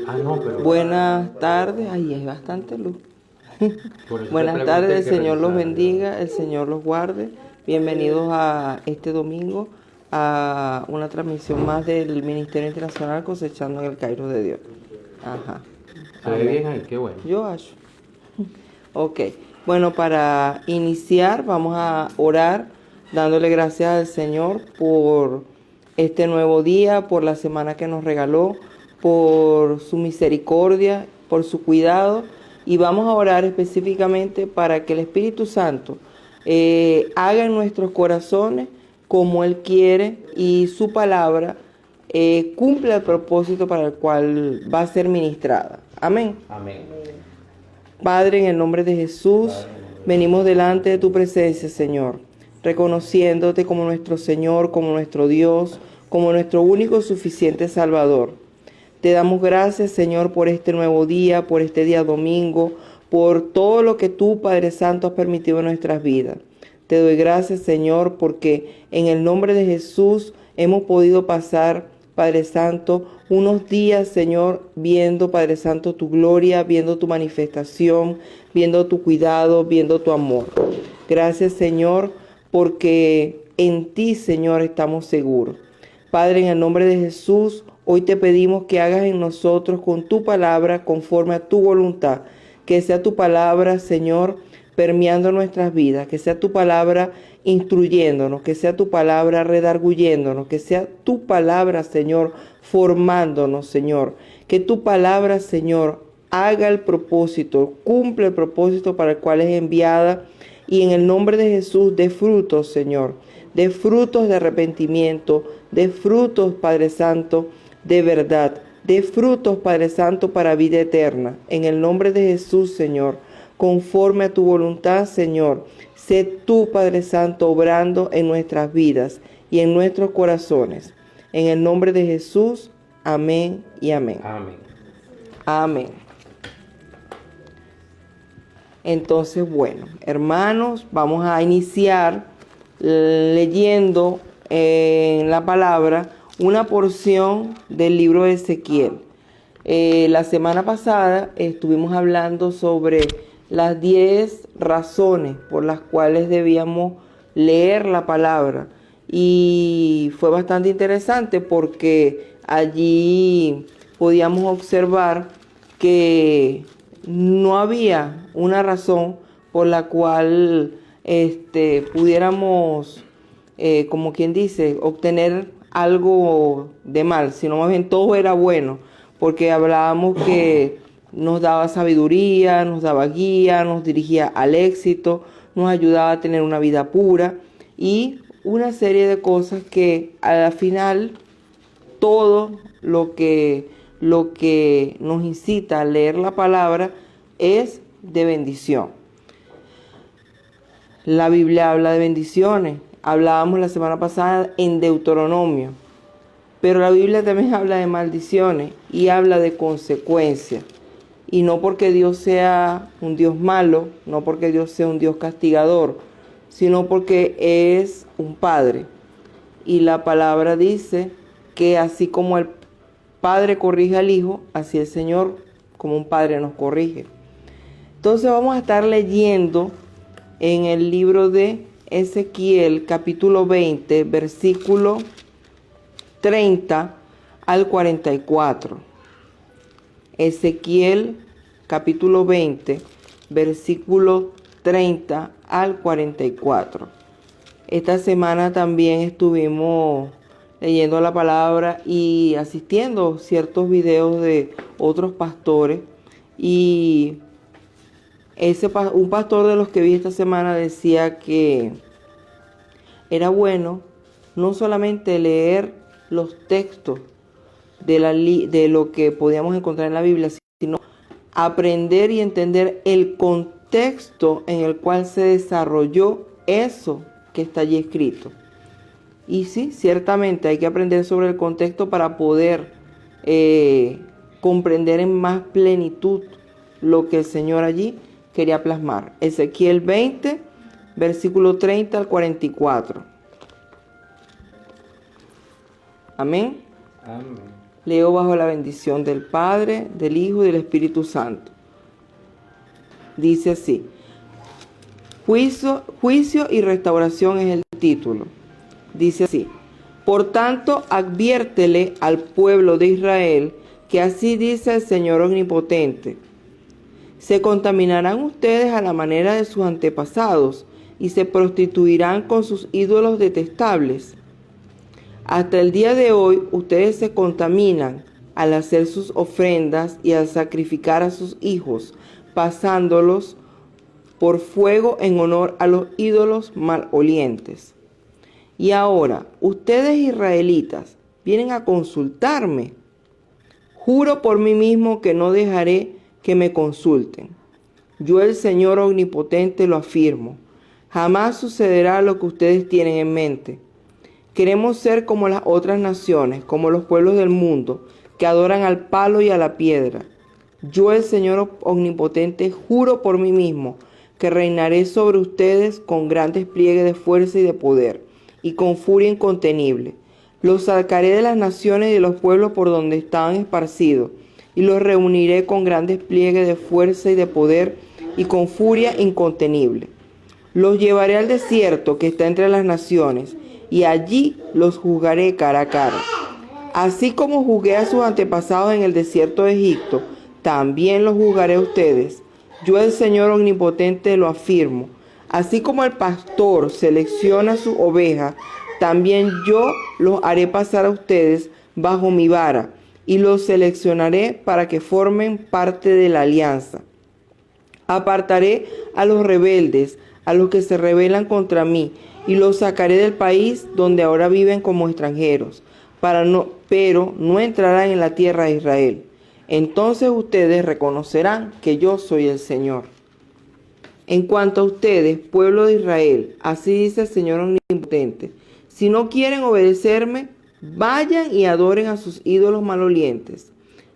Ah, no, pero... Buenas tardes. Ahí hay bastante luz. Por eso te Buenas pregunté tardes, el que Señor los revisara, ya. bendiga, el Señor los guarde. Bienvenidos a este domingo a una transmisión más del Ministerio Internacional Cosechando en el Cairo de Dios. Ajá. Se ve bien ahí, qué bueno. Yo acho. Ok. Bueno, para iniciar vamos a orar dándole gracias al Señor por este nuevo día, por la semana que nos regaló, por su misericordia, por su cuidado. Y vamos a orar específicamente para que el Espíritu Santo haga en nuestros corazones como Él quiere y su palabra cumpla el propósito para el cual va a ser ministrada. Amén. Amén. Padre, en el nombre de Jesús, venimos delante de tu presencia, Señor, reconociéndote como nuestro Señor, como nuestro Dios, como nuestro único y suficiente Salvador. Te damos gracias, Señor, por este nuevo día, por este día domingo, por todo lo que tú, Padre Santo, has permitido en nuestras vidas. Te doy gracias, Señor, porque en el nombre de Jesús hemos podido pasar, Padre Santo, unos días, Señor, viendo, Padre Santo, tu gloria, viendo tu manifestación, viendo tu cuidado, viendo tu amor. Gracias, Señor, porque en ti, Señor, estamos seguros. Padre, en el nombre de Jesús, hoy te pedimos que hagas en nosotros con tu palabra, conforme a tu voluntad, que sea tu palabra, Señor, permeando nuestras vidas, que sea tu palabra instruyéndonos, que sea tu palabra redarguyéndonos, que sea tu palabra, Señor, formándonos, Señor. Que tu palabra, Señor, haga el propósito, cumple el propósito para el cual es enviada y en el nombre de Jesús dé frutos, Señor, de frutos de arrepentimiento, de frutos, Padre Santo, de verdad, de frutos, Padre Santo, para vida eterna. En el nombre de Jesús, Señor, conforme a tu voluntad, Señor, sé tú, Padre Santo, obrando en nuestras vidas y en nuestros corazones. En el nombre de Jesús, amén y amén. Amén. Amén. Entonces, bueno, hermanos, vamos a iniciar leyendo en la palabra una porción del libro de Ezequiel. La semana pasada estuvimos hablando sobre las 10 razones por las cuales debíamos leer la palabra y fue bastante interesante porque allí podíamos observar que no había una razón por la cual pudiéramos, como quien dice, obtener algo de mal, sino más bien todo era bueno, porque hablábamos que nos daba sabiduría, nos daba guía, nos dirigía al éxito, nos ayudaba a tener una vida pura y una serie de cosas que al final todo lo que nos incita a leer la palabra es de bendición. La Biblia habla de bendiciones. Hablábamos la semana pasada en Deuteronomio. Pero la Biblia también habla de maldiciones y habla de consecuencias. Y no porque Dios sea un Dios malo, no porque Dios sea un Dios castigador, sino porque es un Padre. Y la palabra dice que así como el Padre corrige al Hijo, así el Señor como un Padre nos corrige. Entonces vamos a estar leyendo en el libro de Ezequiel, capítulo 20, versículo 30 al 44. Ezequiel, capítulo 20, versículo 30 al 44. Esta semana también estuvimos leyendo la palabra y asistiendo a ciertos videos de otros pastores y un pastor de los que vi esta semana decía que era bueno no solamente leer los textos de lo que podíamos encontrar en la Biblia, sino aprender y entender el contexto en el cual se desarrolló eso que está allí escrito. Y sí, ciertamente hay que aprender sobre el contexto para poder comprender en más plenitud lo que el Señor allí quería plasmar. Ezequiel 20, versículo 30 al 44. Amén. Amén. Leo bajo la bendición del Padre, del Hijo y del Espíritu Santo. Dice así: Juicio y restauración es el título. Dice así: Por tanto, adviértele al pueblo de Israel que así dice el Señor Omnipotente: se contaminarán ustedes a la manera de sus antepasados y se prostituirán con sus ídolos detestables. Hasta el día de hoy ustedes se contaminan al hacer sus ofrendas y al sacrificar a sus hijos, pasándolos por fuego en honor a los ídolos malolientes. Y ahora, ustedes israelitas vienen a consultarme. Juro por mí mismo que no dejaré que me consulten. Yo, el Señor Omnipotente, lo afirmo. Jamás sucederá lo que ustedes tienen en mente. Queremos ser como las otras naciones, como los pueblos del mundo, que adoran al palo y a la piedra. Yo, el Señor Omnipotente, juro por mí mismo que reinaré sobre ustedes con gran despliegue de fuerza y de poder, y con furia incontenible. Los sacaré de las naciones y de los pueblos por donde estaban esparcidos, y los reuniré con gran despliegue de fuerza y de poder, y con furia incontenible. Los llevaré al desierto que está entre las naciones, y allí los juzgaré cara a cara. Así como juzgué a sus antepasados en el desierto de Egipto, también los juzgaré a ustedes. Yo, el Señor Omnipotente, lo afirmo. Así como el pastor selecciona sus ovejas, también yo los haré pasar a ustedes bajo mi vara, y los seleccionaré para que formen parte de la alianza. Apartaré a los rebeldes, a los que se rebelan contra mí, y los sacaré del país donde ahora viven como extranjeros, pero no entrarán en la tierra de Israel. Entonces ustedes reconocerán que yo soy el Señor. En cuanto a ustedes, pueblo de Israel, así dice el Señor Omnipotente: si no quieren obedecerme, vayan y adoren a sus ídolos malolientes,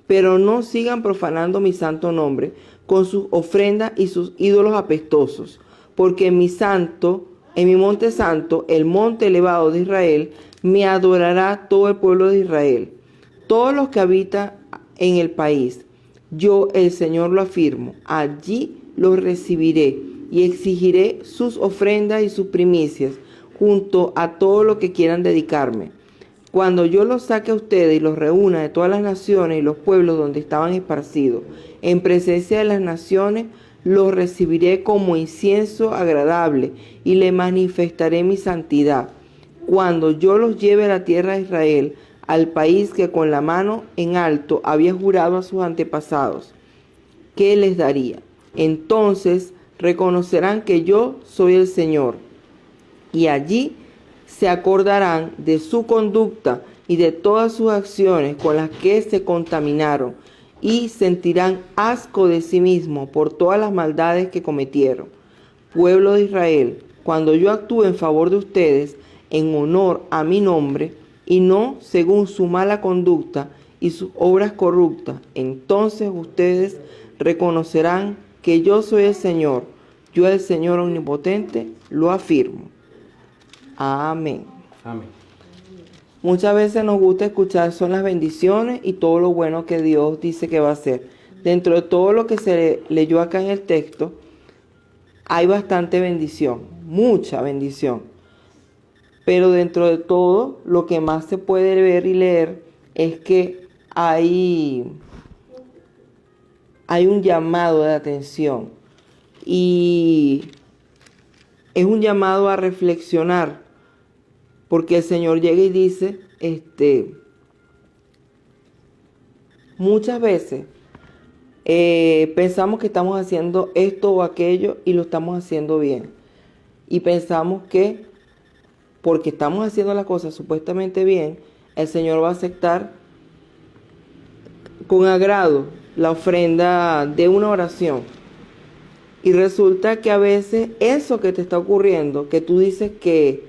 pero no sigan profanando mi santo nombre con sus ofrendas y sus ídolos apestosos, porque en mi monte santo, el monte elevado de Israel, me adorará todo el pueblo de Israel, todos los que habitan en el país. Yo, el Señor, lo afirmo. Allí los recibiré y exigiré sus ofrendas y sus primicias, junto a todo lo que quieran dedicarme. Cuando yo los saque a ustedes y los reúna de todas las naciones y los pueblos donde estaban esparcidos, en presencia de las naciones, los recibiré como incienso agradable y le manifestaré mi santidad. Cuando yo los lleve a la tierra de Israel, al país que con la mano en alto había jurado a sus antepasados, ¿qué les daría? Entonces reconocerán que yo soy el Señor, y allí se acordarán de su conducta y de todas sus acciones con las que se contaminaron, y sentirán asco de sí mismos por todas las maldades que cometieron. Pueblo de Israel, cuando yo actúe en favor de ustedes, en honor a mi nombre, y no según su mala conducta y sus obras corruptas, entonces ustedes reconocerán que yo soy el Señor. Yo, el Señor Omnipotente, lo afirmo. Amén. Amén. Muchas veces nos gusta escuchar son las bendiciones y todo lo bueno que Dios dice que va a hacer. Dentro de todo lo que se leyó acá en el texto, hay bastante bendición, mucha bendición. Pero dentro de todo, lo que más se puede ver y leer es que hay un llamado de atención. Y es un llamado a reflexionar, porque el Señor llega y dice, muchas veces pensamos que estamos haciendo esto o aquello y lo estamos haciendo bien. Y pensamos que porque estamos haciendo las cosas supuestamente bien, el Señor va a aceptar con agrado la ofrenda de una oración. Y resulta que a veces eso que te está ocurriendo, que tú dices que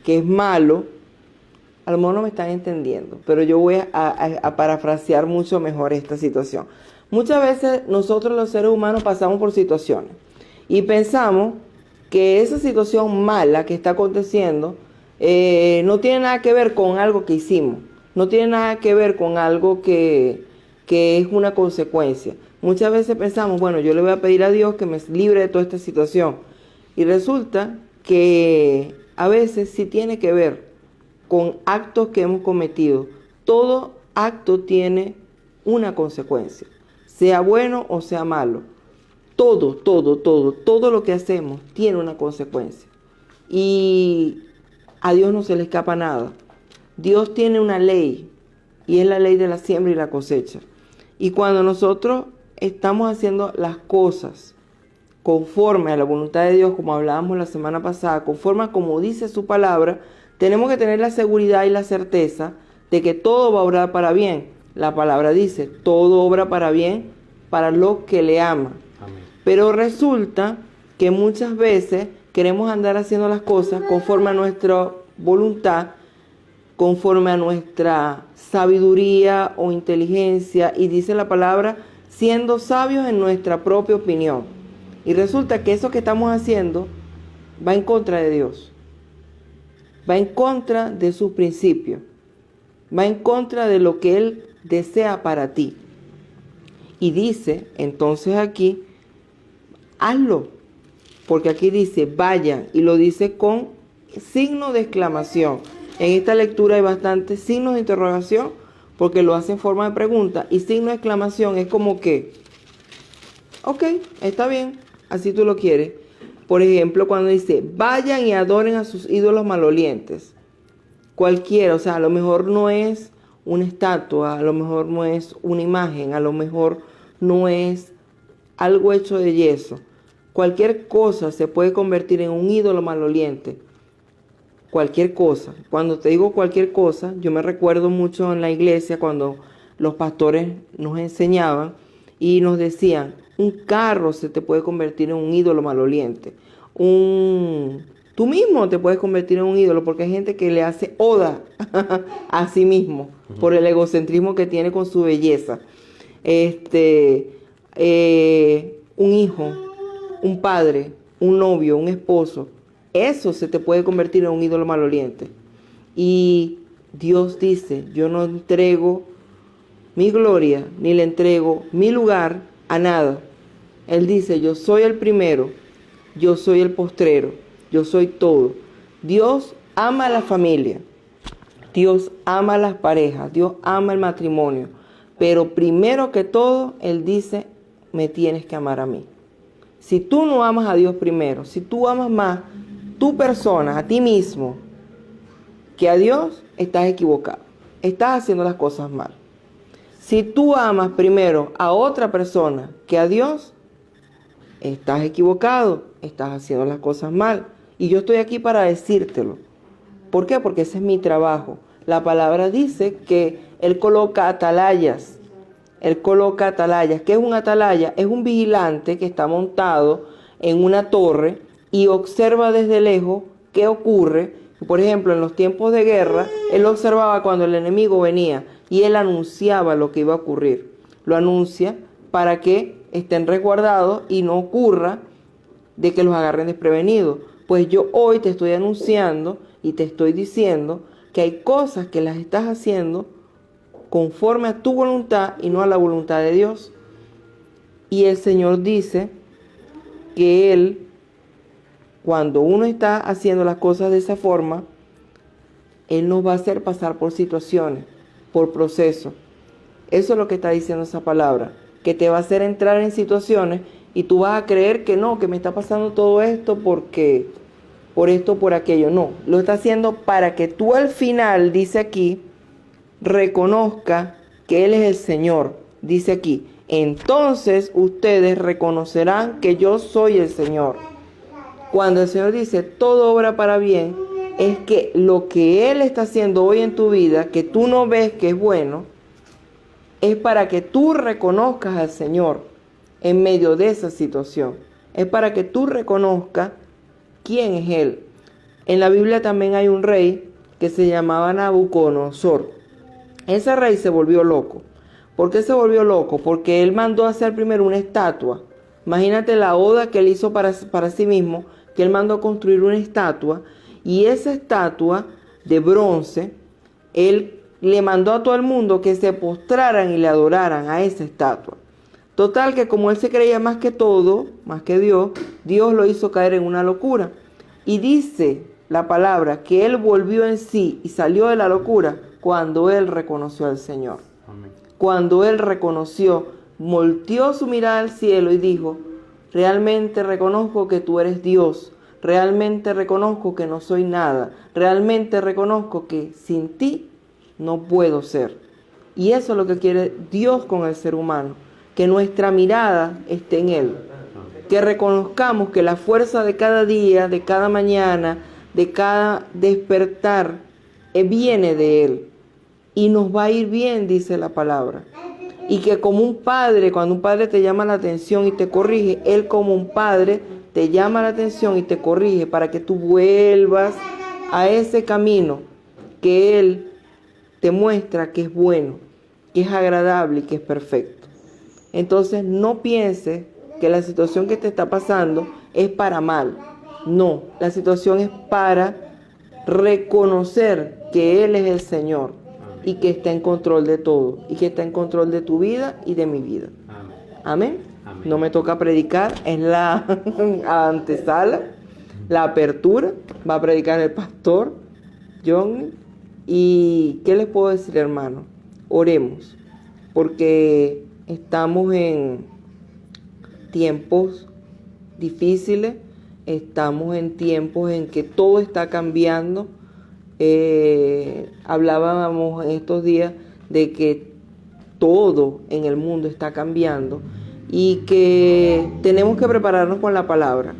es malo, a lo mejor no me están entendiendo, pero yo voy a parafrasear mucho mejor esta situación. Muchas veces nosotros los seres humanos pasamos por situaciones y pensamos que esa situación mala que está aconteciendo no tiene nada que ver con algo que hicimos. No tiene nada que ver con algo que es una consecuencia. Muchas veces pensamos, bueno, yo le voy a pedir a Dios que me libre de toda esta situación. Y resulta que a veces sí tiene que ver con actos que hemos cometido. Todo acto tiene una consecuencia, sea bueno o sea malo. Todo lo que hacemos tiene una consecuencia. Y a Dios no se le escapa nada. Dios tiene una ley, y es la ley de la siembra y la cosecha. Y cuando nosotros estamos haciendo las cosas conforme a la voluntad de Dios, como hablábamos la semana pasada, conforme a como dice su palabra, tenemos que tener la seguridad y la certeza de que todo va a obrar para bien. La palabra dice, todo obra para bien para los que le aman. Amén. Pero resulta que muchas veces queremos andar haciendo las cosas conforme a nuestra voluntad, conforme a nuestra sabiduría o inteligencia, y dice la palabra, siendo sabios en nuestra propia opinión. Y resulta que eso que estamos haciendo va en contra de Dios, va en contra de sus principios, va en contra de lo que Él desea para ti. Y dice, entonces aquí, hazlo, porque aquí dice, vayan, y lo dice con signo de exclamación. En esta lectura hay bastantes signos de interrogación, porque lo hace en forma de pregunta, y signo de exclamación es como que, ok, está bien, así tú lo quieres. Por ejemplo, cuando dice, vayan y adoren a sus ídolos malolientes. Cualquiera, o sea, a lo mejor no es una estatua, a lo mejor no es una imagen, a lo mejor no es algo hecho de yeso. Cualquier cosa se puede convertir en un ídolo maloliente. Cualquier cosa. Cuando te digo cualquier cosa, yo me recuerdo mucho en la iglesia cuando los pastores nos enseñaban y nos decían, un carro se te puede convertir en un ídolo maloliente. Tú mismo te puedes convertir en un ídolo, porque hay gente que le hace oda a sí mismo por el egocentrismo que tiene con su belleza. Un hijo, un padre, un novio, un esposo, eso se te puede convertir en un ídolo maloliente. Y Dios dice, yo no entrego mi gloria, ni le entrego mi lugar a nada. Él dice, yo soy el primero, yo soy el postrero, yo soy todo. Dios ama a la familia, Dios ama a las parejas, Dios ama el matrimonio. Pero primero que todo, Él dice, me tienes que amar a mí. Si tú no amas a Dios primero, si tú amas más tu persona, a ti mismo, que a Dios, estás equivocado. Estás haciendo las cosas mal. Si tú amas primero a otra persona que a Dios, estás equivocado, estás haciendo las cosas mal. Y yo estoy aquí para decírtelo. ¿Por qué? Porque ese es mi trabajo. La palabra dice que Él coloca atalayas. Él coloca atalayas. ¿Qué es un atalaya? Es un vigilante que está montado en una torre y observa desde lejos qué ocurre. Por ejemplo, en los tiempos de guerra, él observaba cuando el enemigo venía y él anunciaba lo que iba a ocurrir. Lo anuncia para que estén resguardados y no ocurra de que los agarren desprevenidos. Pues yo hoy te estoy anunciando y te estoy diciendo que hay cosas que las estás haciendo conforme a tu voluntad y no a la voluntad de Dios. Y el Señor dice que Él, cuando uno está haciendo las cosas de esa forma, Él nos va a hacer pasar por situaciones, por procesos. Eso es lo que está diciendo esa palabra, que te va a hacer entrar en situaciones y tú vas a creer que no, que me está pasando todo esto porque, por esto, por aquello. No, lo está haciendo para que tú al final, dice aquí, reconozca que Él es el Señor. Dice aquí, entonces ustedes reconocerán que yo soy el Señor. Cuando el Señor dice todo obra para bien, es que lo que Él está haciendo hoy en tu vida, que tú no ves que es bueno, es para que tú reconozcas al Señor en medio de esa situación. Es para que tú reconozcas quién es Él. En la Biblia también hay un rey que se llamaba Nabucodonosor. Ese rey se volvió loco. ¿Por qué se volvió loco? Porque él mandó a hacer primero una estatua. Imagínate la oda que él hizo para sí mismo, que él mandó a construir una estatua, y esa estatua de bronce, él le mandó a todo el mundo que se postraran y le adoraran a esa estatua. Total que como él se creía más que todo, más que Dios, Dios lo hizo caer en una locura. Y dice la palabra que él volvió en sí y salió de la locura cuando él reconoció al Señor. Amén. Cuando él reconoció, volteó su mirada al cielo y dijo, realmente reconozco que tú eres Dios, realmente reconozco que no soy nada, realmente reconozco que sin ti no puedo ser. Y eso es lo que quiere Dios con el ser humano, que nuestra mirada esté en Él, que reconozcamos que la fuerza de cada día, de cada mañana, de cada despertar, viene de Él. Y nos va a ir bien, dice la palabra. Y que como un padre, cuando un padre te llama la atención y te corrige, Él como un padre te llama la atención y te corrige para que tú vuelvas a ese camino que Él te muestra que es bueno, que es agradable y que es perfecto. Entonces no pienses que la situación que te está pasando es para mal. No, la situación es para reconocer que Él es el Señor y que está en control de todo, y que está en control de tu vida y de mi vida. Amén. Amén. No me toca predicar, es la antesala, la apertura. Va a predicar el pastor John. ¿Y qué les puedo decir, hermano? Oremos, porque estamos en tiempos difíciles, estamos en tiempos en que todo está cambiando. Hablábamos en estos días de que todo en el mundo está cambiando y que tenemos que prepararnos con la palabra.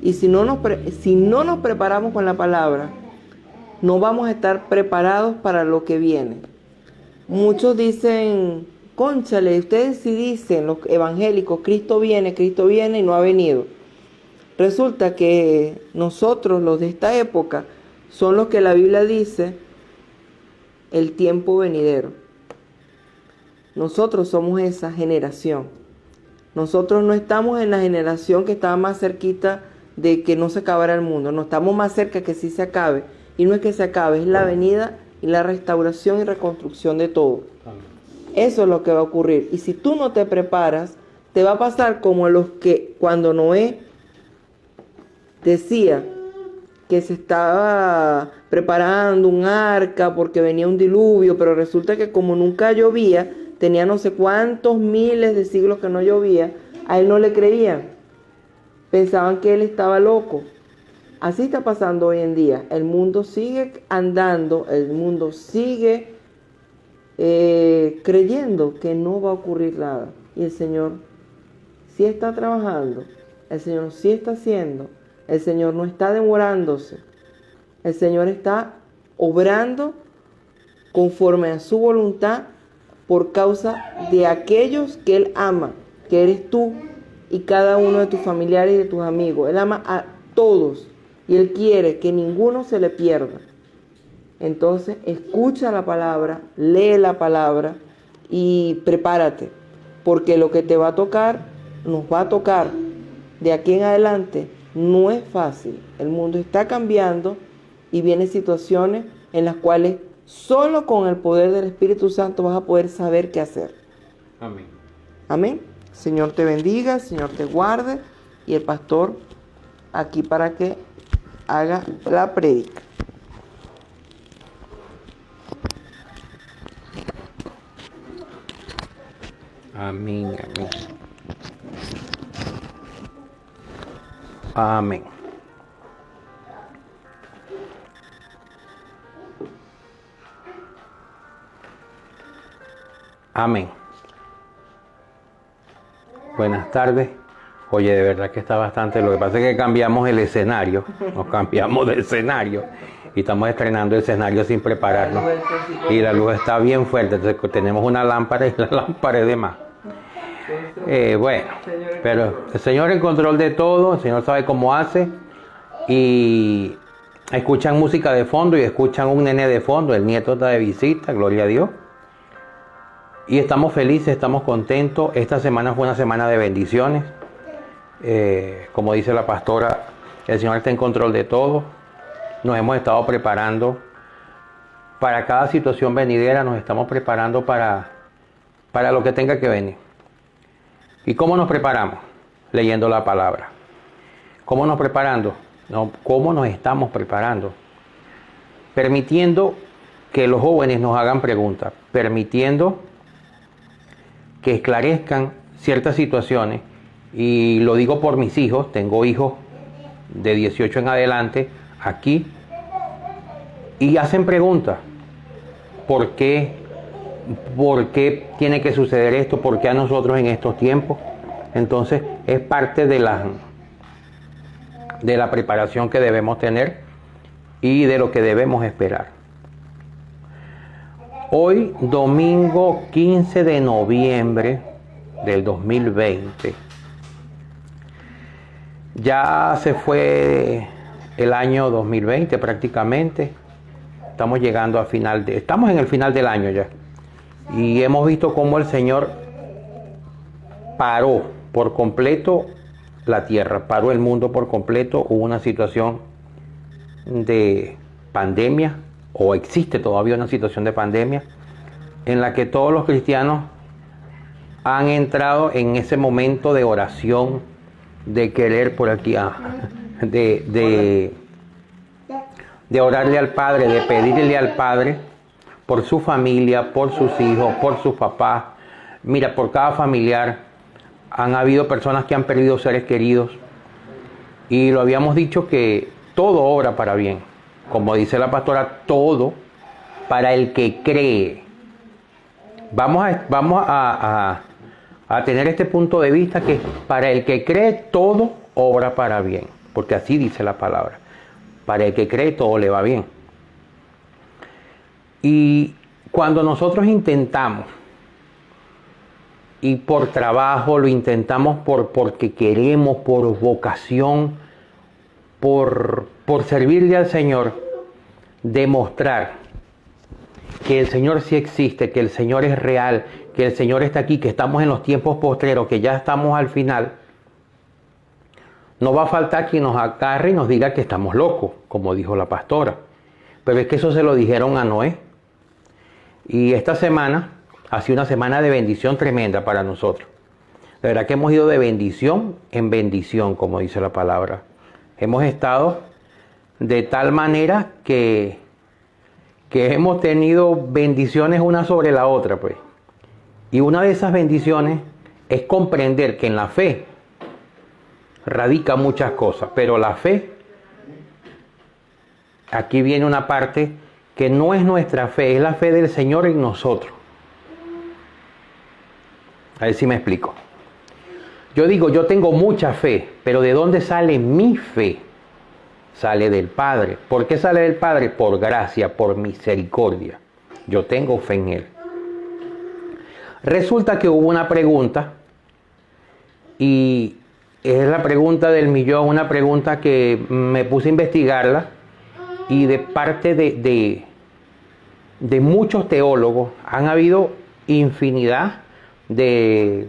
Y si no nos preparamos con la palabra, no vamos a estar preparados para lo que viene. Muchos dicen, cónchale, ustedes sí dicen, los evangélicos, Cristo viene y no ha venido. Resulta que nosotros, los de esta época, son los que la Biblia dice el tiempo venidero. Nosotros somos esa generación. Nosotros no estamos en la generación que estaba más cerquita de que no se acabara el mundo. No, estamos más cerca que sí se acabe. Y no es que se acabe, es la venida y la restauración y reconstrucción de todo. Eso es lo que va a ocurrir. Y si tú no te preparas, te va a pasar como los que cuando Noé decía que se estaba preparando un arca porque venía un diluvio, pero resulta que como nunca llovía, tenía no sé cuántos miles de siglos que no llovía, a él no le creían. Pensaban que él estaba loco. Así está pasando hoy en día. El mundo sigue andando, el mundo sigue creyendo que no va a ocurrir nada. Y el Señor sí está trabajando, el Señor sí está haciendo, el Señor no está demorándose, el Señor está obrando conforme a su voluntad por causa de aquellos que Él ama, que eres tú y cada uno de tus familiares y de tus amigos. Él ama a todos y Él quiere que ninguno se le pierda. Entonces, escucha la palabra, lee la palabra y prepárate, porque lo que te va a tocar, nos va a tocar de aquí en adelante, no es fácil. El mundo está cambiando y vienen situaciones en las cuales solo con el poder del Espíritu Santo vas a poder saber qué hacer. Amén. Amén. Señor te bendiga, Señor te guarde, y el pastor aquí para que haga la prédica. Amén, amén. Amén. Amén. Buenas tardes. Oye, de verdad que está bastante. Lo que pasa es que cambiamos el escenario. Nos cambiamos de escenario. Y estamos estrenando el escenario sin prepararnos. Y la luz está bien fuerte. Entonces tenemos una lámpara y la lámpara es de más. Bueno, pero el Señor en control de todo. El Señor sabe cómo hace. Y escuchan música de fondo y escuchan un nene de fondo. El nieto está de visita, gloria a Dios. Y estamos felices, estamos contentos. Esta semana fue una semana de bendiciones. Como dice la pastora, el Señor está en control de todo. Nos hemos estado preparando para cada situación venidera, nos estamos preparando para lo que tenga que venir. ¿Y cómo nos preparamos? Leyendo la palabra. ¿Cómo nos preparando? No, ¿cómo nos estamos preparando? Permitiendo que los jóvenes nos hagan preguntas, permitiendo que esclarezcan ciertas situaciones. Y lo digo por mis hijos, tengo hijos de 18 en adelante aquí, y hacen preguntas. ¿Por qué? ¿Por qué tiene que suceder esto? ¿Por qué a nosotros en estos tiempos? Entonces es parte de la preparación que debemos tener y de lo que debemos esperar. Hoy, domingo 15 de noviembre del 2020, ya se fue el año 2020 prácticamente. Estamos llegando a estamos en el final del año ya. Y hemos visto cómo el Señor paró por completo la tierra, paró el mundo por completo. Hubo una situación de pandemia, o existe todavía una situación de pandemia, en la que todos los cristianos han entrado en ese momento de oración, de querer por aquí, de orarle al Padre, de pedirle al Padre por su familia, por sus hijos, por sus papás. Mira, por cada familiar han habido personas que han perdido seres queridos, y lo habíamos dicho que todo obra para bien. Como dice la pastora, todo para el que cree. Vamos a tener este punto de vista, que para el que cree todo obra para bien, porque así dice la palabra. Para el que cree todo le va bien. Y cuando nosotros intentamos, y por trabajo lo intentamos, porque queremos, por vocación, por servirle al Señor, demostrar que el Señor sí existe, que el Señor es real, que el Señor está aquí, que estamos en los tiempos postreros, que ya estamos al final, no va a faltar quien nos agarre y nos diga que estamos locos, como dijo la pastora. Pero es que eso se lo dijeron a Noé. Y esta semana ha sido una semana de bendición tremenda para nosotros. La verdad que hemos ido de bendición en bendición, como dice la palabra. Hemos estado de tal manera que hemos tenido bendiciones una sobre la otra, pues. Y una de esas bendiciones es comprender que en la fe radica muchas cosas, pero la fe, aquí viene una parte que no es nuestra fe, es la fe del Señor en nosotros. A ver si me explico. Yo digo, yo tengo mucha fe, pero ¿de dónde sale mi fe? Sale del Padre. ¿Por qué sale del Padre? Por gracia, por misericordia. Yo tengo fe en Él. Resulta que hubo una pregunta, y es la pregunta del millón, una pregunta que me puse a investigarla, y de parte de muchos teólogos han habido infinidad de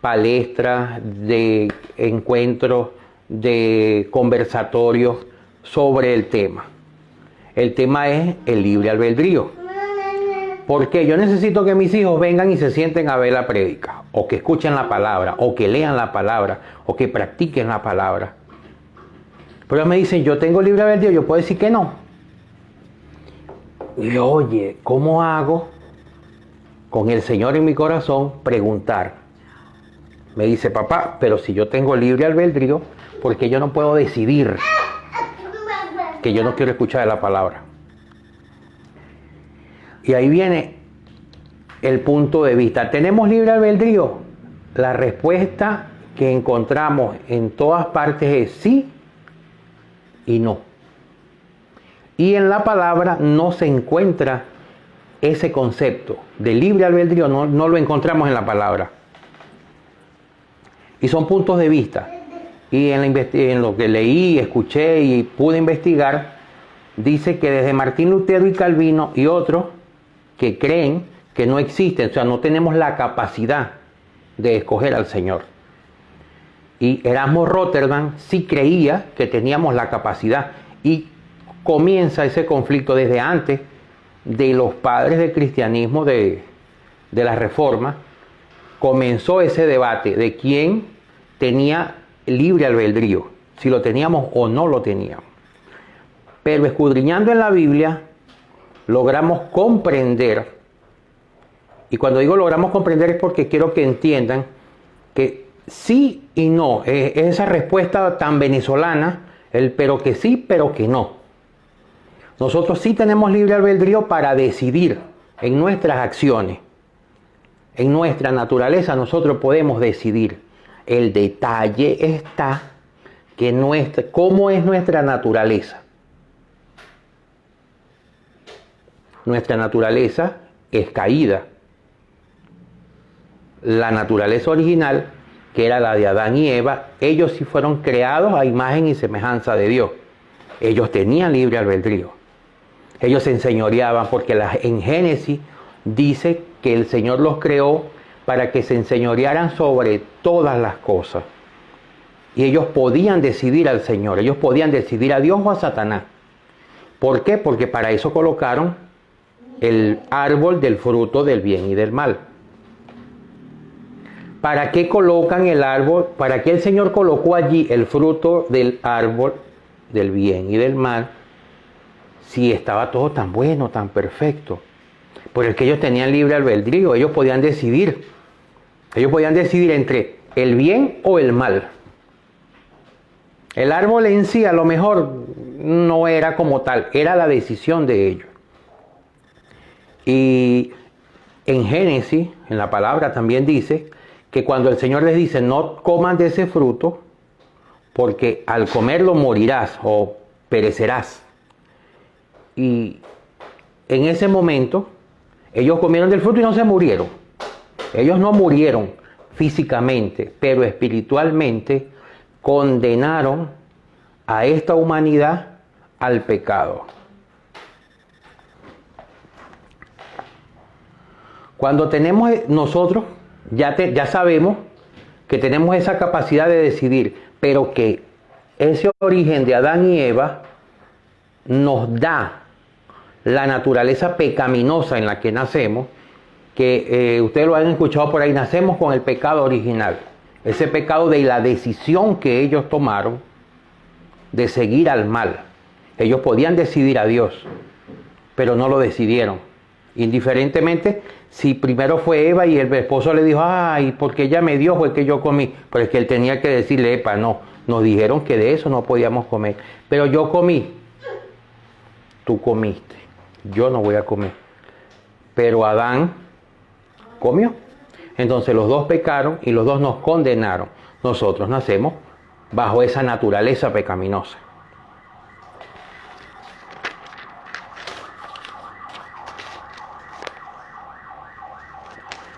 palestras, de encuentros, de conversatorios sobre el tema. El tema es el libre albedrío. Porque yo necesito que mis hijos vengan y se sienten a ver la prédica, o que escuchen la palabra, o que lean la palabra, o que practiquen la palabra. Pero ellos me dicen, yo tengo libre albedrío, yo puedo decir que no. Y yo, oye, ¿cómo hago con el Señor en mi corazón preguntar? Me dice, papá, pero si yo tengo libre albedrío, ¿por qué yo no puedo decidir que yo no quiero escuchar la palabra? Y ahí viene el punto de vista. ¿Tenemos libre albedrío? La respuesta que encontramos en todas partes es sí y no. Y en la palabra no se encuentra ese concepto de libre albedrío, no lo encontramos en la palabra. Y son puntos de vista. Y en lo que leí, escuché y pude investigar, dice que desde Martín Lutero y Calvino y otros que creen que no existen, o sea, no tenemos la capacidad de escoger al Señor. Y Erasmo Rotterdam sí creía que teníamos la capacidad. Y comienza ese conflicto desde antes de los padres del cristianismo de la Reforma. Comenzó ese debate de quién tenía libre albedrío, si lo teníamos o no lo teníamos. Pero escudriñando en la Biblia, logramos comprender, y cuando digo logramos comprender es porque quiero que entiendan que sí y no, es esa respuesta tan venezolana, el pero que sí, pero que no. Nosotros sí tenemos libre albedrío para decidir en nuestras acciones. En nuestra naturaleza nosotros podemos decidir. El detalle está que ¿cómo es nuestra naturaleza? Nuestra naturaleza es caída. La naturaleza original, que era la de Adán y Eva, ellos sí fueron creados a imagen y semejanza de Dios. Ellos tenían libre albedrío. Ellos se enseñoreaban porque en Génesis dice que el Señor los creó para que se enseñorearan sobre todas las cosas. Y ellos podían decidir al Señor, ellos podían decidir a Dios o a Satanás. ¿Por qué? Porque para eso colocaron el árbol del fruto del bien y del mal. ¿Para qué colocan el árbol? ¿Para qué el Señor colocó allí el fruto del árbol del bien y del mal si estaba todo tan bueno, tan perfecto? Pero es que ellos tenían libre albedrío, ellos podían decidir. Ellos podían decidir entre el bien o el mal. El árbol en sí a lo mejor no era como tal, era la decisión de ellos. Y en Génesis, en la palabra también dice que cuando el Señor les dice no coman de ese fruto, porque al comerlo morirás o perecerás. Y en ese momento ellos comieron del fruto y no se murieron. Ellos no murieron físicamente, pero espiritualmente condenaron a esta humanidad al pecado. Cuando tenemos nosotros, ya sabemos que tenemos esa capacidad de decidir, pero que ese origen de Adán y Eva nos da la naturaleza pecaminosa en la que nacemos, que ustedes lo han escuchado por ahí, nacemos con el pecado original, ese pecado de la decisión que ellos tomaron de seguir al mal. Ellos podían decidir a Dios, pero no lo decidieron. Indiferentemente, si primero fue Eva y el esposo le dijo, ay, porque ella me dio, fue que yo comí. Pero es que él tenía que decirle, epa, no, nos dijeron que de eso no podíamos comer. Pero yo comí. Tú comiste, yo no voy a comer. Pero Adán comió. Entonces los dos pecaron y los dos nos condenaron. Nosotros nacemos bajo esa naturaleza pecaminosa.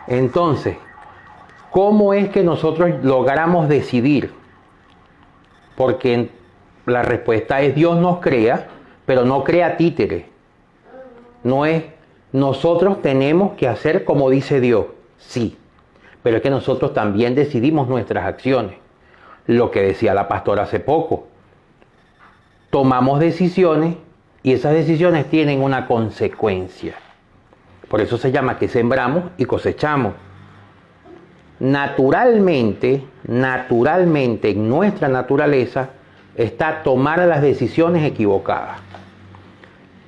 Entonces, ¿cómo es que nosotros logramos decidir? Porque la respuesta es Dios nos crea, pero no crea títere. No es nosotros tenemos que hacer como dice Dios, sí, pero es que nosotros también decidimos nuestras acciones. Lo que decía la pastora hace poco. Tomamos decisiones y esas decisiones tienen una consecuencia. Por eso se llama que sembramos y cosechamos. Naturalmente, en nuestra naturaleza está tomar las decisiones equivocadas.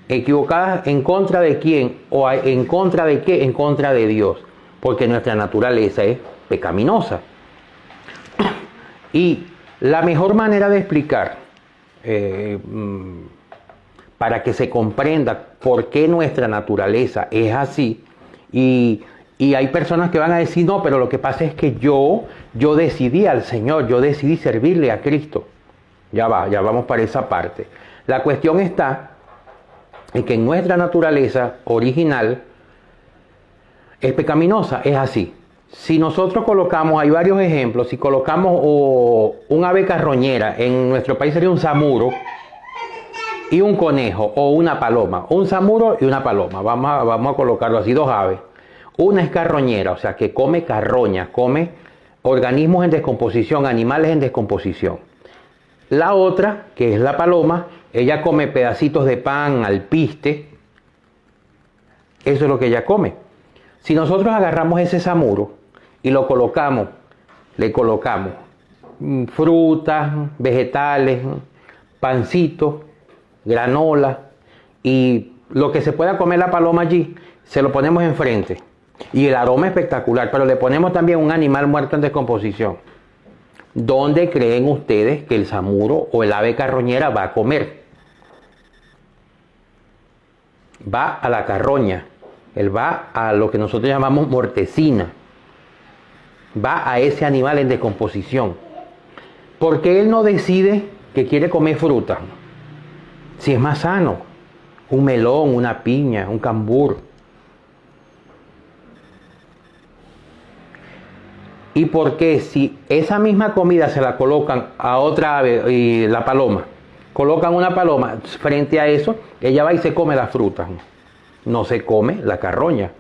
¿Equivocadas en contra de quién? ¿O en contra de qué? En contra de Dios. Porque nuestra naturaleza es pecaminosa. Y la mejor manera de explicar, para que se comprenda por qué nuestra naturaleza es así, y hay personas que van a decir, no, pero lo que pasa es que yo decidí al Señor, yo decidí servirle a Cristo. Ya vamos para esa parte. La cuestión está en que nuestra naturaleza original es pecaminosa, es así. Si nosotros colocamos, hay varios ejemplos, si colocamos un ave carroñera, en nuestro país sería un samuro, y un conejo o una paloma, un samuro y una paloma, vamos a colocarlo así, dos aves. Una es carroñera, o sea que come carroña, come organismos en descomposición, animales en descomposición. La otra, que es la paloma, ella come pedacitos de pan, alpiste. Eso es lo que ella come. Si nosotros agarramos ese samuro y lo colocamos, le colocamos frutas, vegetales, pancitos, granola y lo que se pueda comer la paloma allí, se lo ponemos enfrente. Y el aroma es espectacular, pero le ponemos también un animal muerto en descomposición. ¿Dónde creen ustedes que el samuro o el ave carroñera va a comer? Va a la carroña. Él va a lo que nosotros llamamos mortecina. Va a ese animal en descomposición. ¿Por qué él no decide que quiere comer fruta? Si es más sano. Un melón, una piña, un cambur. ¿Y por qué si esa misma comida se la colocan a otra ave, y la paloma, colocan una paloma frente a eso, ella va y se come las frutas? No se come la carroña.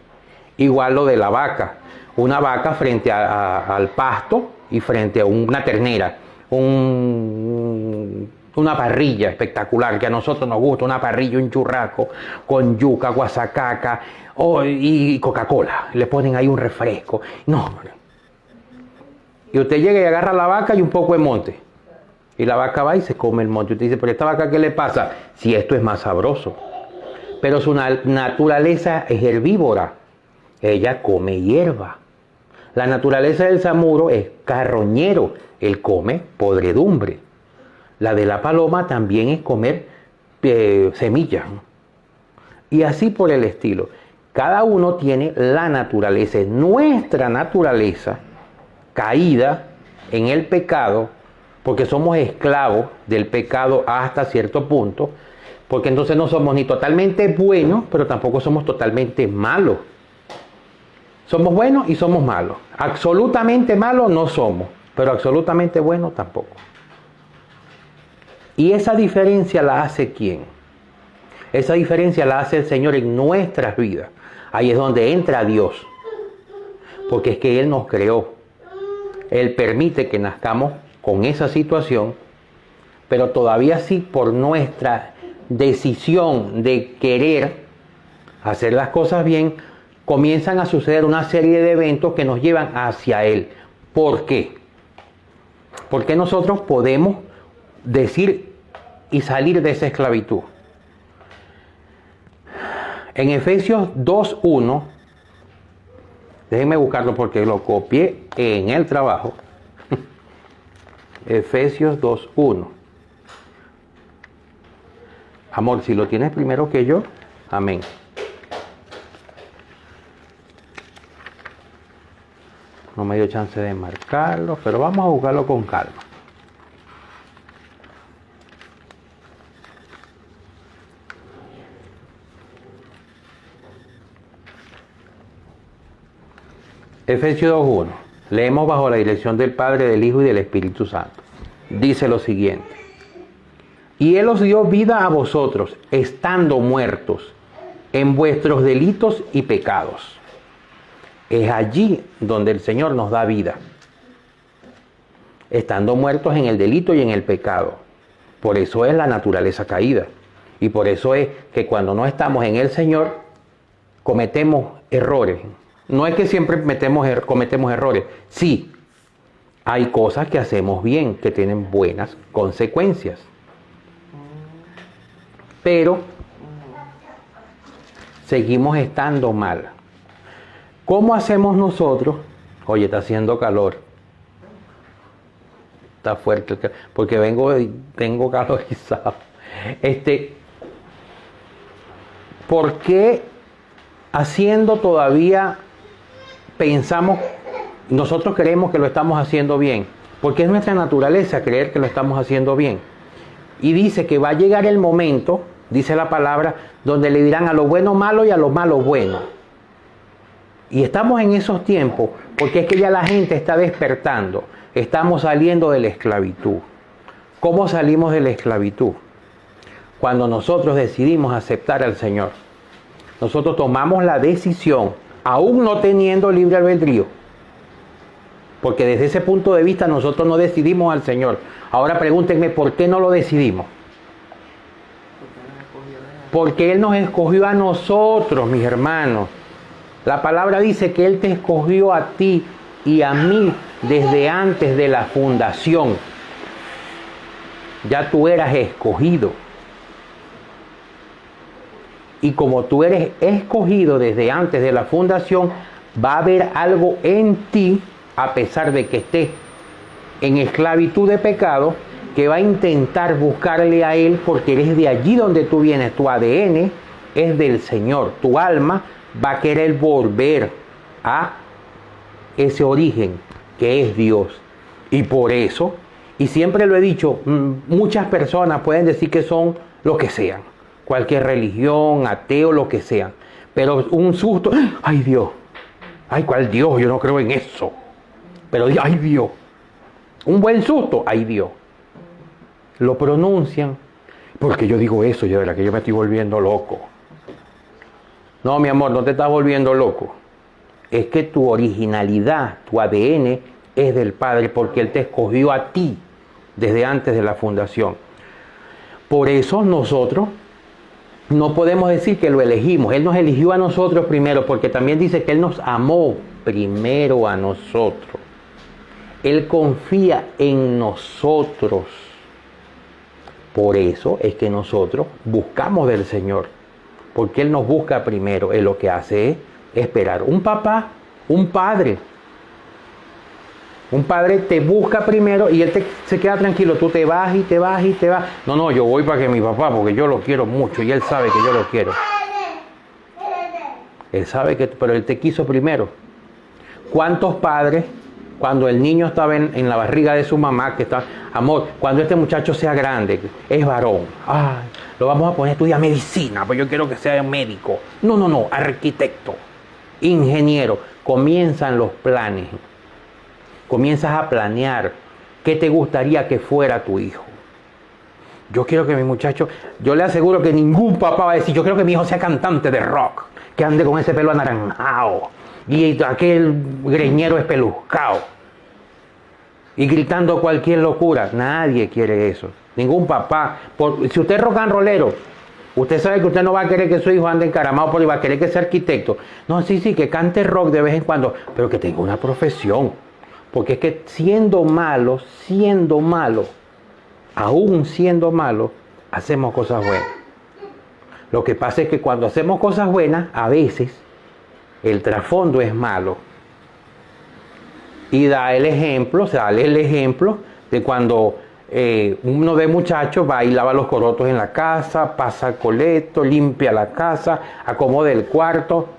Igual lo de la vaca. Una vaca frente al pasto y frente a una ternera. Una parrilla espectacular que a nosotros nos gusta, una parrilla, un churrasco con yuca, guasacaca y Coca-Cola. Le ponen ahí un refresco. No. Y usted llega y agarra la vaca y un poco de monte. Y la vaca va y se come el monte. Usted dice, pero esta vaca, ¿qué le pasa? Si esto es más sabroso. Pero su naturaleza es herbívora. Ella come hierba. La naturaleza del samuro es carroñero. Él come podredumbre. La de la paloma también es comer semillas. Y así por el estilo. Cada uno tiene la naturaleza. Nuestra naturaleza caída en el pecado, porque somos esclavos del pecado hasta cierto punto, porque entonces no somos ni totalmente buenos, pero tampoco somos totalmente malos. Somos buenos y somos malos. Absolutamente malos no somos, pero absolutamente buenos tampoco. Y esa diferencia la hace ¿quién? Esa diferencia la hace el Señor en nuestras vidas. Ahí es donde entra Dios, porque es que Él nos creó. Él permite que nazcamos con esa situación, pero todavía sí por nuestra decisión de querer hacer las cosas bien, comienzan a suceder una serie de eventos que nos llevan hacia Él. ¿Por qué? Porque nosotros podemos decir y salir de esa esclavitud. En Efesios 2:1, déjenme buscarlo porque lo copié en el trabajo. Efesios 2:1. Amor, si lo tienes primero que yo, amén. No me dio chance de marcarlo, pero vamos a buscarlo con calma. Efesios 2:1. Leemos bajo la dirección del Padre, del Hijo y del Espíritu Santo. Dice lo siguiente. Y Él os dio vida a vosotros, estando muertos en vuestros delitos y pecados. Es allí donde el Señor nos da vida. Estando muertos en el delito y en el pecado. Por eso es la naturaleza caída. Y por eso es que cuando no estamos en el Señor, cometemos errores. No es que siempre cometemos errores. Sí, hay cosas que hacemos bien, que tienen buenas consecuencias. Pero seguimos estando mal. ¿Cómo hacemos nosotros? Oye, está haciendo calor. Está fuerte el calor, porque vengo calorizado. ¿Por qué haciendo todavía pensamos, nosotros creemos que lo estamos haciendo bien? Porque es nuestra naturaleza creer que lo estamos haciendo bien. Y dice que va a llegar el momento, dice la palabra, donde le dirán a lo bueno malo y a lo malo bueno. Y estamos en esos tiempos porque es que ya la gente está despertando. Estamos saliendo de la esclavitud. ¿Cómo salimos de la esclavitud? Cuando nosotros decidimos aceptar al Señor. Nosotros tomamos la decisión, aún no teniendo libre albedrío, Porque desde ese punto de vista nosotros no decidimos al Señor. Ahora pregúntenme, ¿por qué no lo decidimos? Porque Él nos escogió a nosotros, mis hermanos. La palabra dice que Él te escogió a ti y a mí desde antes de la fundación. Ya tú eras escogido. Y como tú eres escogido desde antes de la fundación, va a haber algo en ti, a pesar de que estés en esclavitud de pecado, que va a intentar buscarle a Él, porque eres de allí donde tú vienes. Tu ADN es del Señor. Tu alma va a querer volver a ese origen que es Dios. Y por eso, y siempre lo he dicho, muchas personas pueden decir que son lo que sean, cualquier religión, ateo, lo que sean, pero un susto, ¡ay Dios! ¡Ay, cuál Dios! Yo no creo en eso. Pero ¡ay Dios! Un buen susto, ¡ay Dios! Lo pronuncian, porque yo digo eso, yo de verdad que yo me estoy volviendo loco. No, mi amor, no te estás volviendo loco. Es que tu originalidad, tu ADN es del Padre, porque Él te escogió a ti desde antes de la fundación. Por eso nosotros no podemos decir que lo elegimos. Él nos eligió a nosotros primero, porque también dice que Él nos amó primero a nosotros. Él confía en nosotros. Por eso es que nosotros buscamos del Señor, porque Él nos busca primero. Él lo que hace es esperar. Un papá, un padre te busca primero y Él se queda tranquilo. Tú te vas y te vas y te vas. No, yo voy para que mi papá, porque yo lo quiero mucho y Él sabe que yo lo quiero. Él sabe que, pero Él te quiso primero. ¿Cuántos padres, cuando el niño estaba en la barriga de su mamá, que está, amor, cuando este muchacho sea grande, es varón, ay, lo vamos a poner a estudiar medicina, pues yo quiero que sea médico. No, arquitecto, ingeniero. Comienzan los planes. Comienzas a planear qué te gustaría que fuera tu hijo. Yo quiero que mi muchacho, yo le aseguro que ningún papá va a decir, yo quiero que mi hijo sea cantante de rock, que ande con ese pelo anaranjado y aquel greñero espelucado y gritando cualquier locura. Nadie quiere eso. Ningún papá. Si usted es rock and rollero, usted sabe que usted no va a querer que su hijo ande encaramado por ahí, va a querer que sea arquitecto. No, sí, que cante rock de vez en cuando, pero que tenga una profesión. Porque es que siendo malo, aún siendo malo, hacemos cosas buenas. Lo que pasa es que cuando hacemos cosas buenas, a veces el trasfondo es malo. Y sale el ejemplo de cuando uno de muchachos va y lava los corotos en la casa, pasa el coleto, limpia la casa, acomoda el cuarto.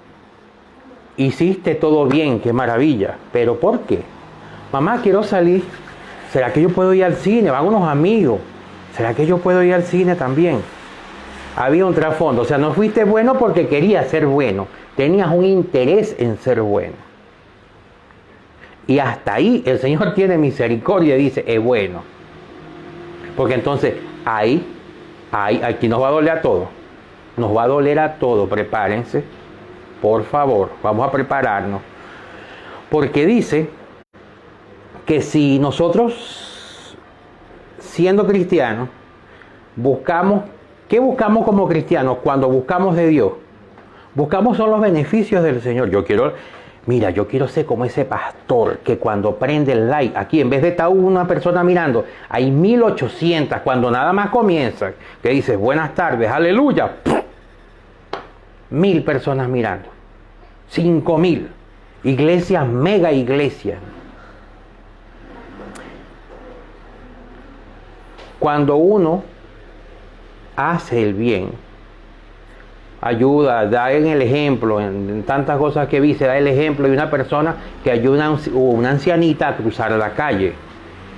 Hiciste todo bien, qué maravilla. ¿Pero por qué? Mamá, quiero salir. ¿Será que yo puedo ir al cine? Van unos amigos. ¿Será que yo puedo ir al cine también? Había un trasfondo. O sea, no fuiste bueno porque querías ser bueno. Tenías un interés en ser bueno. Y hasta ahí el Señor tiene misericordia y dice, es bueno. Porque entonces, aquí nos va a doler a todos. Nos va a doler a todos. Prepárense. Por favor, vamos a prepararnos. Porque dice que si nosotros, siendo cristianos, ¿qué buscamos como cristianos cuando buscamos de Dios? Buscamos son los beneficios del Señor. Yo quiero ser como ese pastor que cuando prende el light, aquí en vez de estar una persona mirando, hay 1800, cuando nada más comienza, que dice, buenas tardes, aleluya, 1000 personas mirando, 5000, iglesias, mega iglesias. Cuando uno hace el bien, ayuda, da en el ejemplo, en tantas cosas que vi, se da el ejemplo de una persona que ayuda a una ancianita a cruzar la calle.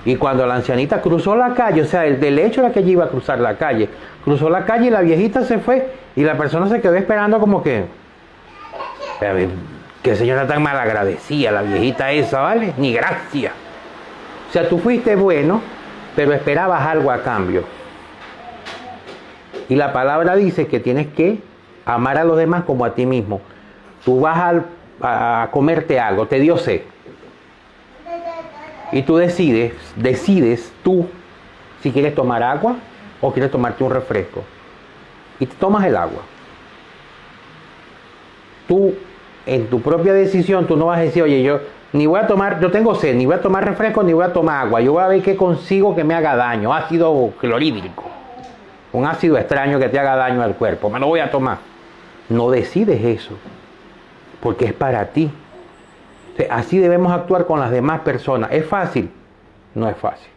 Y cuando la ancianita cruzó la calle, o sea, del hecho era que ella iba a cruzar la calle, cruzó la calle y la viejita se fue y la persona se quedó esperando como que, qué señora tan malagradecida, la viejita esa, ¿vale? Ni gracia. O sea, tú fuiste bueno, pero esperabas algo a cambio. Y la palabra dice que tienes que amar a los demás como a ti mismo. Tú vas a comerte algo, te dio sed. Y tú decides tú si quieres tomar agua o quieres tomarte un refresco. Y te tomas el agua. Tú, en tu propia decisión, tú no vas a decir, oye, yo tengo sed, ni voy a tomar refresco, ni voy a tomar agua. Yo voy a ver qué consigo que me haga daño. Ácido clorhídrico. Un ácido extraño que te haga daño al cuerpo. Me lo voy a tomar. No decides eso. Porque es para ti. O sea, así debemos actuar con las demás personas. ¿Es fácil? No es fácil.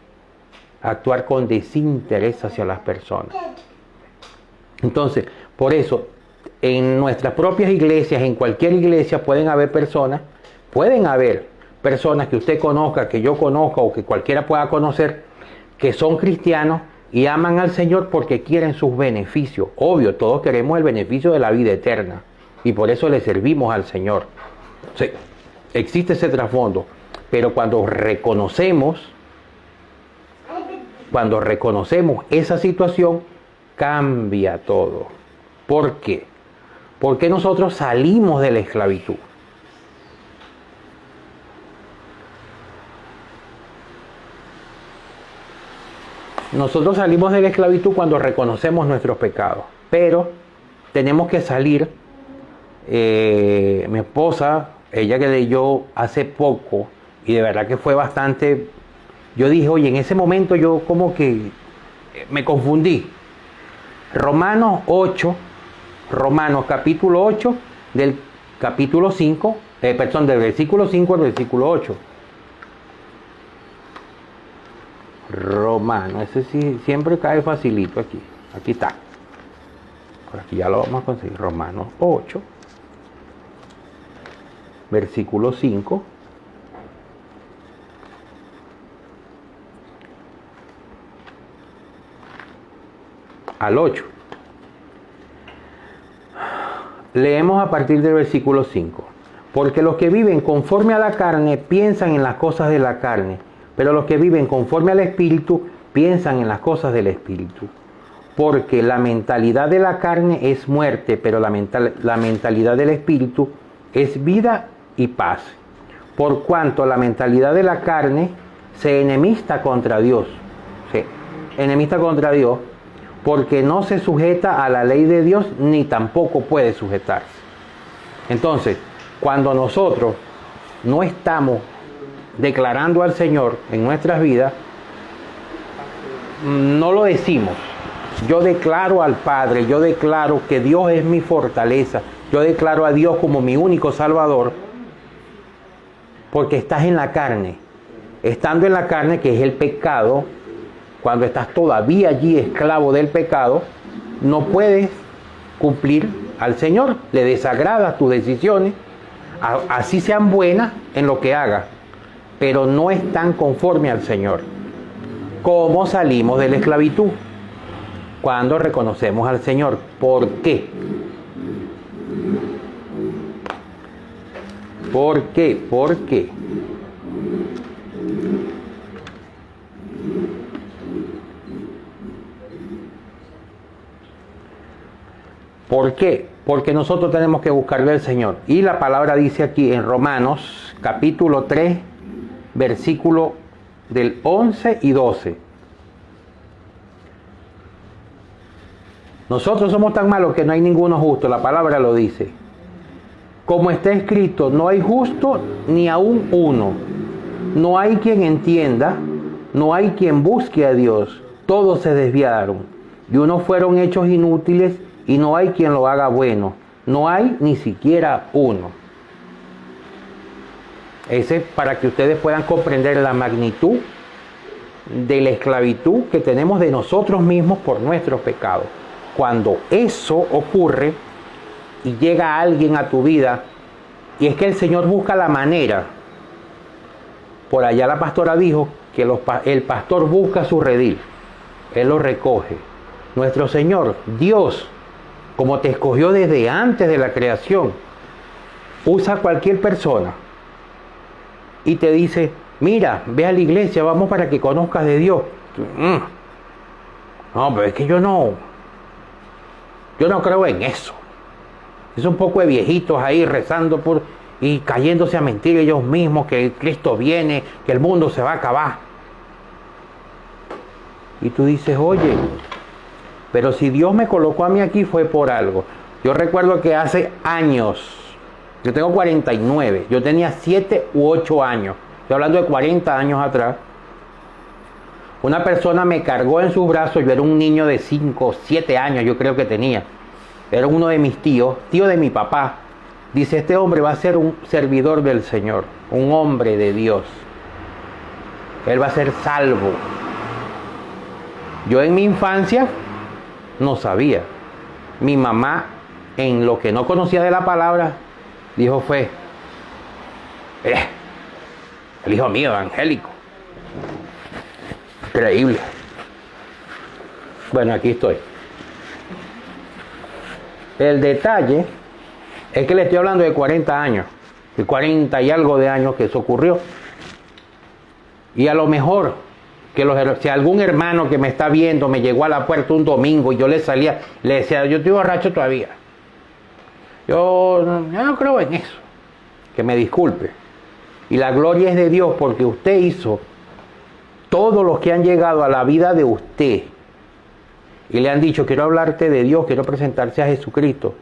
Actuar con desinterés hacia las personas. Entonces, por eso, en nuestras propias iglesias, en cualquier iglesia, pueden haber personas que usted conozca, que yo conozca o que cualquiera pueda conocer, que son cristianos y aman al Señor porque quieren sus beneficios. Obvio, todos queremos el beneficio de la vida eterna y por eso le servimos al Señor. Sí, existe ese trasfondo, pero cuando reconocemos esa situación, cambia todo. ¿Por qué? Porque nosotros salimos de la esclavitud. Nosotros salimos de la esclavitud cuando reconocemos nuestros pecados, pero tenemos que salir. Mi esposa, ella que leyó hace poco, y de verdad que fue bastante, yo dije, oye, en ese momento yo como que me confundí. Romanos capítulo 8, del capítulo 5, del versículo 5 al versículo 8. Romano, ese sí siempre cae facilito aquí. Aquí está. Por aquí ya lo vamos a conseguir. Romanos 8, versículo 5 al 8. Leemos a partir del versículo 5. Porque los que viven conforme a la carne piensan en las cosas de la carne, pero los que viven conforme al Espíritu piensan en las cosas del Espíritu. Porque la mentalidad de la carne es muerte, pero la mentalidad del Espíritu es vida y paz. Por cuanto la mentalidad de la carne se enemista contra Dios. Enemista contra Dios porque no se sujeta a la ley de Dios ni tampoco puede sujetarse. Entonces, cuando nosotros no estamos declarando al Señor en nuestras vidas, no lo decimos. Yo declaro al Padre, yo declaro que Dios es mi fortaleza, yo declaro a Dios como mi único Salvador, porque estás en la carne. Estando en la carne, que es el pecado, cuando estás todavía allí esclavo del pecado, no puedes cumplir al Señor, le desagradas tus decisiones, así sean buenas en lo que hagas, pero no están conforme al Señor. ¿Cómo salimos de la esclavitud? Cuando reconocemos al Señor. ¿Por qué? ¿Por qué? ¿Por qué? ¿Por qué? Porque nosotros tenemos que buscarle al Señor. Y la palabra dice aquí en Romanos, capítulo 3, versículo del 11 y 12. Nosotros somos tan malos que no hay ninguno justo, la palabra lo dice. Como está escrito, no hay justo ni aún uno. No hay quien entienda, no hay quien busque a Dios. Todos se desviaron y unos fueron hechos inútiles y no hay quien lo haga bueno. No hay ni siquiera uno. Ese es para que ustedes puedan comprender la magnitud de la esclavitud que tenemos de nosotros mismos por nuestros pecados. Cuando eso ocurre y llega alguien a tu vida, y es que el Señor busca la manera. Por allá la pastora dijo que el pastor busca su redil, Él lo recoge. Nuestro Señor, Dios, como te escogió desde antes de la creación, usa a cualquier persona y te dice, mira, ve a la iglesia, vamos para que conozcas de Dios. No, pero es que yo no creo en eso. Es un poco de viejitos ahí rezando por... y cayéndose a mentir ellos mismos que Cristo viene, que el mundo se va a acabar. Y tú dices, oye, pero si Dios me colocó a mí aquí fue por algo. Yo recuerdo que hace años, yo tengo 49, yo tenía 7 u 8 años, estoy hablando de 40 años atrás, una persona me cargó en sus brazos, yo era un niño de 5, 7 años, yo creo que tenía, era uno de mis tíos, tío de mi papá. Dice, este hombre va a ser un servidor del Señor, un hombre de Dios, él va a ser salvo. Yo en mi infancia no sabía. Mi mamá, en lo que no conocía de la palabra, dijo fue, el hijo mío evangélico. Increíble. Bueno, aquí estoy. El detalle es que le estoy hablando de 40 años, de 40 y algo de años que eso ocurrió. Y a lo mejor si algún hermano que me está viendo me llegó a la puerta un domingo y yo le decía, yo estoy borracho todavía. Yo no creo en eso. Que me disculpe. Y la gloria es de Dios porque usted hizo, todos los que han llegado a la vida de usted y le han dicho, quiero hablarte de Dios, quiero presentarse a Jesucristo,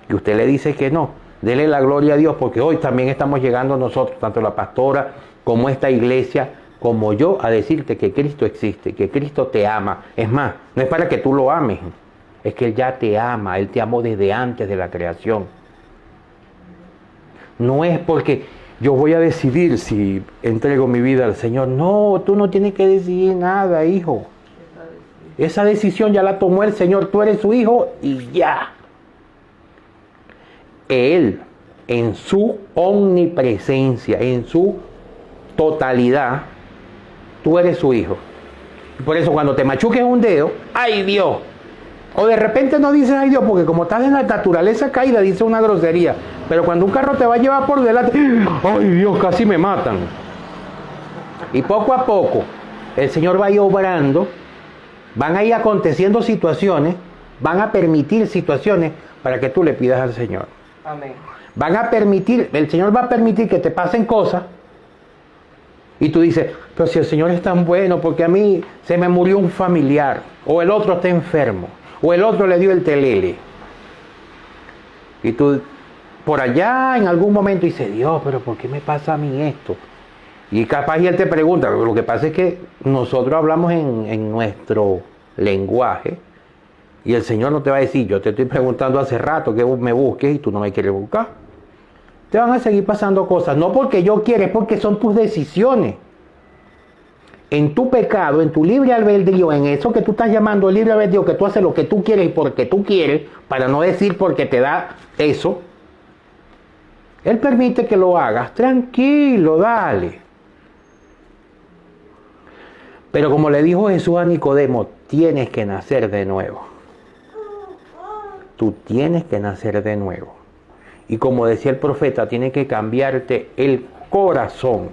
y usted le dice que no, dele la gloria a Dios porque hoy también estamos llegando nosotros, tanto la pastora como esta iglesia, como yo, a decirte que Cristo existe, que Cristo te ama. Es más, no es para que tú lo ames, es que Él ya te ama, Él te amó desde antes de la creación. No es porque yo voy a decidir si entrego mi vida al Señor. No, tú no tienes que decidir nada, hijo. Esa decisión ya la tomó el Señor, tú eres su hijo y ya. Él, en su omnipresencia, en su totalidad, tú eres su hijo. Y por eso cuando te machuques un dedo, ¡ay Dios! O de repente no dices ¡ay Dios! Porque como estás en la naturaleza caída, dices una grosería. Pero cuando un carro te va a llevar por delante, ¡ay Dios! Casi me matan. Y poco a poco, el Señor va a ir obrando, van a ir aconteciendo situaciones, van a permitir situaciones para que tú le pidas al Señor. Amén. El Señor va a permitir que te pasen cosas. Y tú dices, pero si el Señor es tan bueno, porque a mí se me murió un familiar, o el otro está enfermo, o el otro le dio el telele. Y tú, por allá en algún momento dices, Dios, pero ¿por qué me pasa a mí esto? Y capaz y Él te pregunta, lo que pasa es que nosotros hablamos en nuestro lenguaje, y el Señor no te va a decir, yo te estoy preguntando hace rato que me busques y tú no me quieres buscar. Te van a seguir pasando cosas, no porque yo quiera, es porque son tus decisiones. En tu pecado, en tu libre albedrío, en eso que tú estás llamando libre albedrío, que tú haces lo que tú quieres y porque tú quieres, para no decir porque te da eso, Él permite que lo hagas, tranquilo, dale. Pero como le dijo Jesús a Nicodemo, tienes que nacer de nuevo. Tú tienes que nacer de nuevo. Y como decía el profeta, tiene que cambiarte el corazón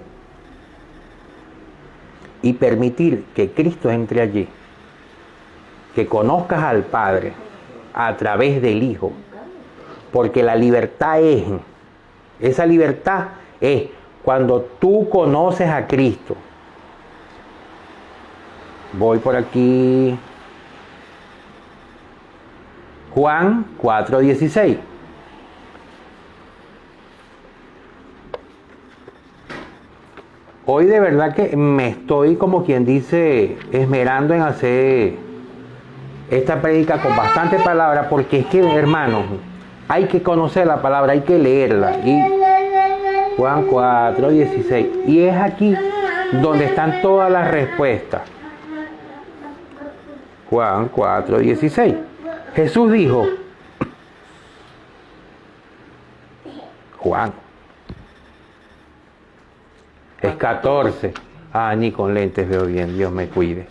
y permitir que Cristo entre allí, que conozcas al Padre a través del Hijo, porque la libertad esa libertad es cuando tú conoces a Cristo. Voy por aquí, Juan 4:16. Hoy de verdad que me estoy, como quien dice, esmerando en hacer esta prédica con bastante palabra, porque es que, hermanos, hay que conocer la palabra, hay que leerla. Y Juan 4:16. Y es aquí donde están todas las respuestas. Juan 4:16. Jesús dijo, Juan, es 14. Ah, ni con lentes veo bien, Dios me cuide.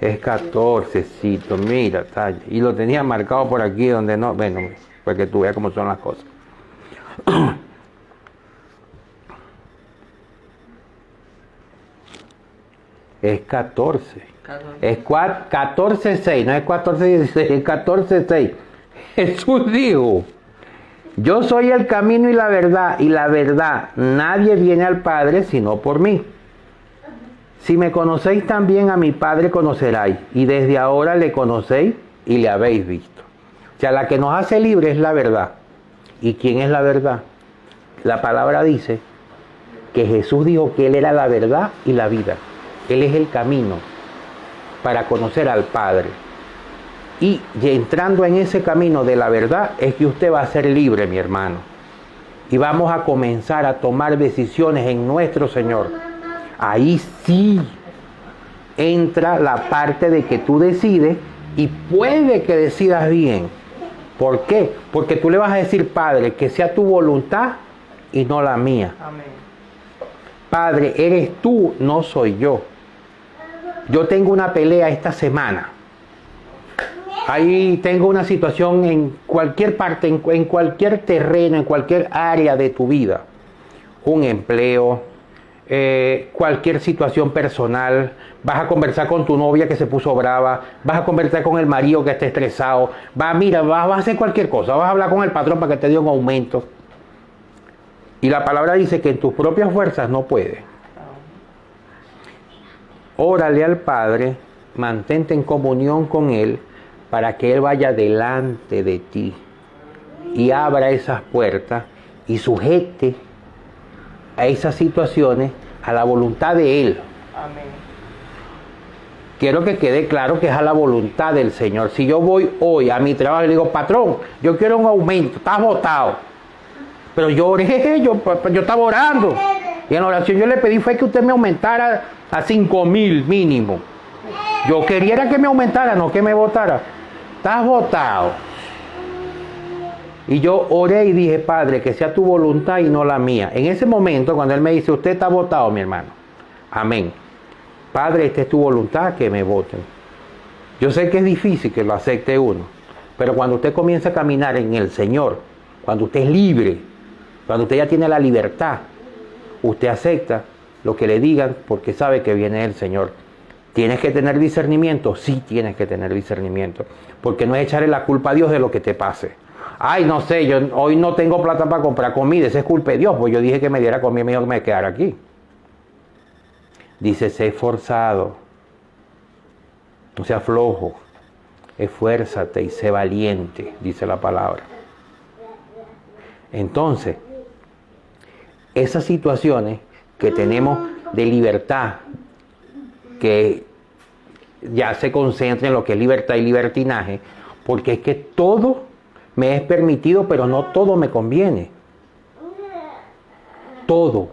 Es 14cito, mira, está, y lo tenía marcado por aquí donde no, bueno, para que tú veas cómo son las cosas. Es 14. Es 14:6, no es 14:16, es 14:6. Jesús dijo, Yo soy el camino y la verdad, nadie viene al Padre sino por mí. Si me conocéis también a mi Padre conoceráis, y desde ahora le conocéis y le habéis visto. O sea, la que nos hace libres es la verdad. ¿Y quién es la verdad? La palabra dice que Jesús dijo que Él era la verdad y la vida. Él es el camino para conocer al Padre. Y entrando en ese camino de la verdad es que usted va a ser libre, mi hermano. Y vamos a comenzar a tomar decisiones en nuestro Señor. Ahí sí entra la parte de que tú decides y puede que decidas bien. ¿Por qué? Porque tú le vas a decir, Padre, que sea tu voluntad y no la mía. Amén. Padre, eres tú, no soy yo. Yo tengo una pelea esta semana. Ahí tengo una situación en cualquier parte, en cualquier terreno, en cualquier área de tu vida. Un empleo, cualquier situación personal. Vas a conversar con tu novia que se puso brava. Vas a conversar con el marido que está estresado. Vas a hacer cualquier cosa. Vas a hablar con el patrón para que te dé un aumento. Y la palabra dice que en tus propias fuerzas no puedes. Órale al Padre, mantente en comunión con Él para que Él vaya delante de ti y abra esas puertas y sujete a esas situaciones a la voluntad de Él. Amén. Quiero que quede claro que es a la voluntad del Señor. Si yo voy hoy a mi trabajo y le digo, patrón, yo quiero un aumento, estás votado. Pero yo oré, yo estaba orando. Y en la oración yo le pedí fue que usted me aumentara a 5,000 mínimo. Yo quería que me aumentara, no que me votara. Estás votado. Y yo oré y dije, Padre, que sea tu voluntad y no la mía. En ese momento, cuando Él me dice, usted está votado, mi hermano. Amén. Padre, esta es tu voluntad, que me voten. Yo sé que es difícil que lo acepte uno. Pero cuando usted comienza a caminar en el Señor, cuando usted es libre, cuando usted ya tiene la libertad, usted acepta lo que le digan porque sabe que viene el Señor. ¿Tienes que tener discernimiento? Sí, tienes que tener discernimiento. Porque no es echarle la culpa a Dios de lo que te pase. Ay, no sé, yo hoy no tengo plata para comprar comida, esa es culpa de Dios, pues yo dije que me diera comida y me dijo que me quedara aquí. Dice, sé esforzado, no seas flojo, esfuérzate y sé valiente, dice la palabra. Entonces, esas situaciones que tenemos de libertad, que ya se concentra en lo que es libertad y libertinaje, porque es que todo me es permitido, pero no todo me conviene. Todo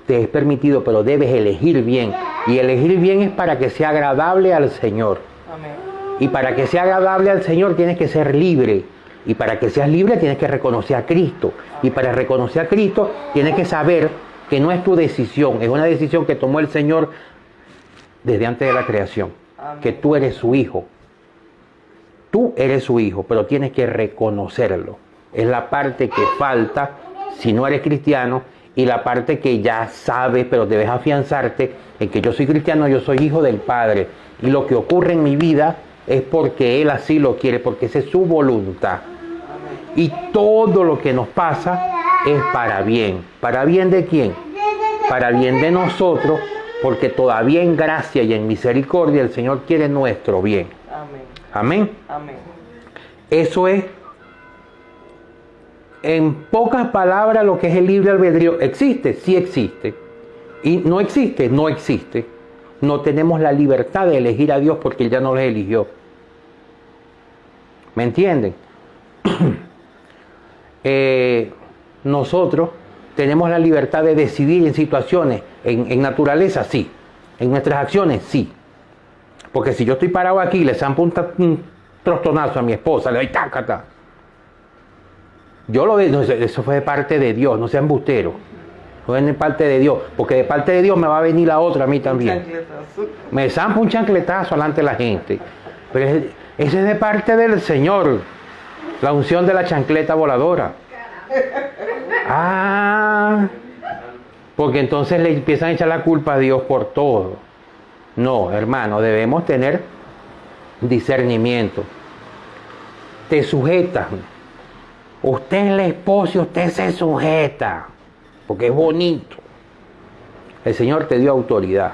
te es permitido, pero debes elegir bien. Y elegir bien es para que sea agradable al Señor. Amén. Y para que sea agradable al Señor tienes que ser libre. Y para que seas libre tienes que reconocer a Cristo. Y para reconocer a Cristo tienes que saber que no es tu decisión, es una decisión que tomó el Señor desde antes de la creación. Amén. Que tú eres su hijo. Tú eres su hijo, pero tienes que reconocerlo. Es la parte que falta si no eres cristiano y la parte que ya sabes, pero debes afianzarte en que yo soy cristiano, yo soy hijo del Padre. Y lo que ocurre en mi vida es porque Él así lo quiere, porque esa es su voluntad. Y todo lo que nos pasa es para bien. ¿Para bien de quién? Para bien de nosotros, porque todavía en gracia y en misericordia el Señor quiere nuestro bien. Amén. Amén. Amén. Eso es, en pocas palabras, lo que es el libre albedrío. ¿Existe? Sí existe. Y no existe, no existe. No tenemos la libertad de elegir a Dios porque Él ya nos eligió. ¿Me entienden? Nosotros tenemos la libertad de decidir en situaciones, en naturaleza, sí. En nuestras acciones, sí. Porque si yo estoy parado aquí y le zampo un trostonazo a mi esposa, le doy tácata. Yo lo veo, eso fue de parte de Dios, no sea embustero. Fue de parte de Dios, porque de parte de Dios me va a venir la otra a mí también. Me zampo un chancletazo delante de la gente. Pero ese es de parte del Señor. La unción de la chancleta voladora. Porque entonces le empiezan a echar la culpa a Dios por todo. No, hermano, debemos tener discernimiento. Te sujetas Usted es la esposa y usted se sujeta, porque es bonito. El Señor te dio autoridad,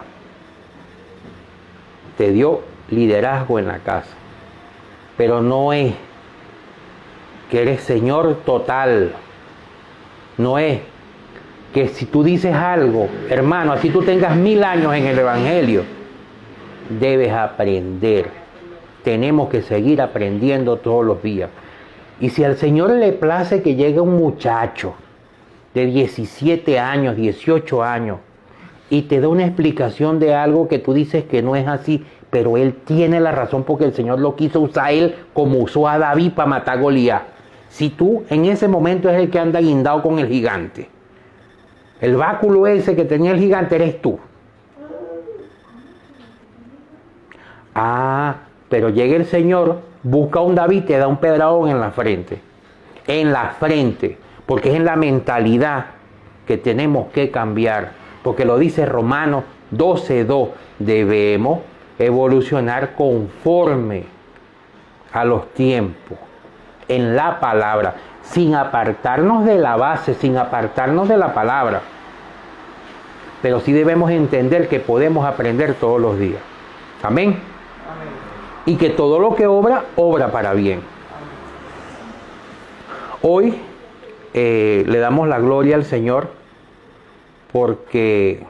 te dio liderazgo en la casa, pero no es que eres Señor total, no es que si tú dices algo, hermano, así tú tengas 1000 años en el Evangelio, debes aprender. Tenemos que seguir aprendiendo todos los días. Y si al Señor le place que llegue un muchacho de 17 años, 18 años, y te da una explicación de algo que tú dices que no es así, pero él tiene la razón porque el Señor lo quiso usar él como usó a David para matar a Goliat. Si tú en ese momento es el que anda guindado con el gigante, el báculo ese que tenía el gigante eres tú. Pero llega el Señor, busca a un David, te da un pedradón en la frente. En la frente, porque es en la mentalidad que tenemos que cambiar. Porque lo dice Romanos 12:2, debemos evolucionar conforme a los tiempos, en la palabra, sin apartarnos de la base, sin apartarnos de la palabra. Pero sí debemos entender que podemos aprender todos los días. Amén. Amén. Y que todo lo que obra, obra para bien. Hoy le damos la gloria al Señor porque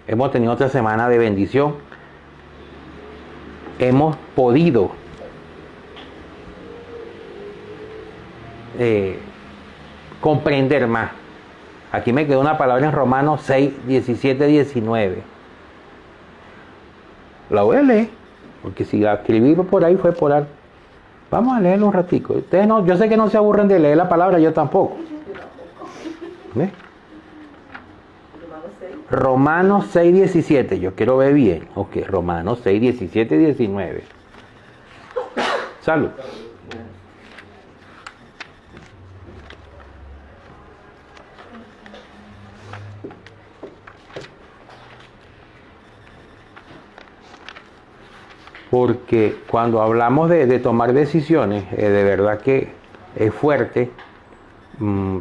hemos tenido otra semana de bendición. Hemos podido comprender más. Aquí me quedó una palabra en Romanos 6, 17, 19. La voy a leer, porque si la escribí por ahí fue por algo. Vamos a leerlo un ratico. Ustedes no, yo sé que no se aburren de leer la palabra, yo tampoco. ¿Ves? Romanos 6, 17. Yo quiero ver bien. Ok, Romanos 6, 17, 19. Salud. Porque cuando hablamos de tomar decisiones, de verdad que es fuerte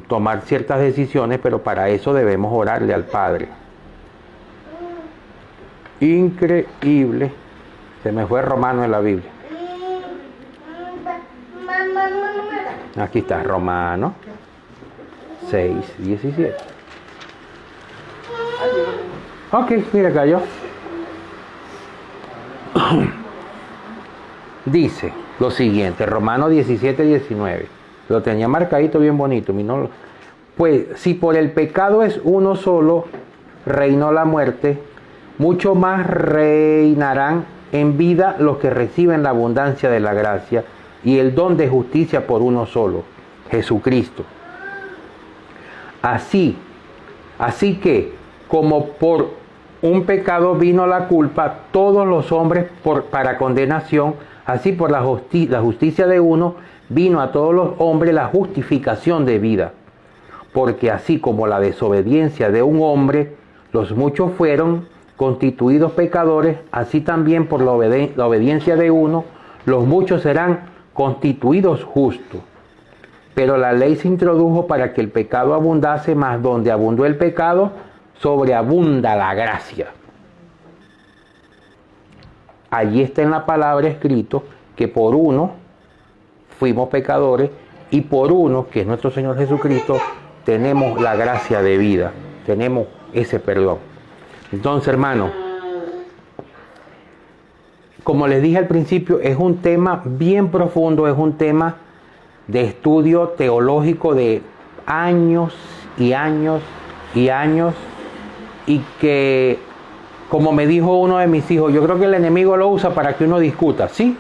tomar ciertas decisiones, pero para eso debemos orarle al Padre. Increíble. Se me fue Romano en la Biblia. Aquí está, Romano 6, 17. Ok, mira, cayó. Dice lo siguiente, Romanos 17, 19. Lo tenía marcadito bien bonito. Pues si por el pecado es uno solo, reinó la muerte, mucho más reinarán en vida los que reciben la abundancia de la gracia y el don de justicia por uno solo, Jesucristo. Así que, como por un pecado vino la culpa, todos los hombres para condenación, así por la justicia de uno, vino a todos los hombres la justificación de vida. Porque así como la desobediencia de un hombre, los muchos fueron constituidos pecadores, así también por la obediencia de uno, los muchos serán constituidos justos. Pero la ley se introdujo para que el pecado abundase, mas donde abundó el pecado, sobreabunda la gracia. Allí está en la palabra escrito que por uno fuimos pecadores y por uno, que es nuestro Señor Jesucristo, tenemos la gracia de vida, tenemos ese perdón. Entonces, hermano, como les dije al principio, es un tema bien profundo, es un tema de estudio teológico de años y años y años, y que, como me dijo uno de mis hijos, yo creo que el enemigo lo usa para que uno discuta, ¿sí?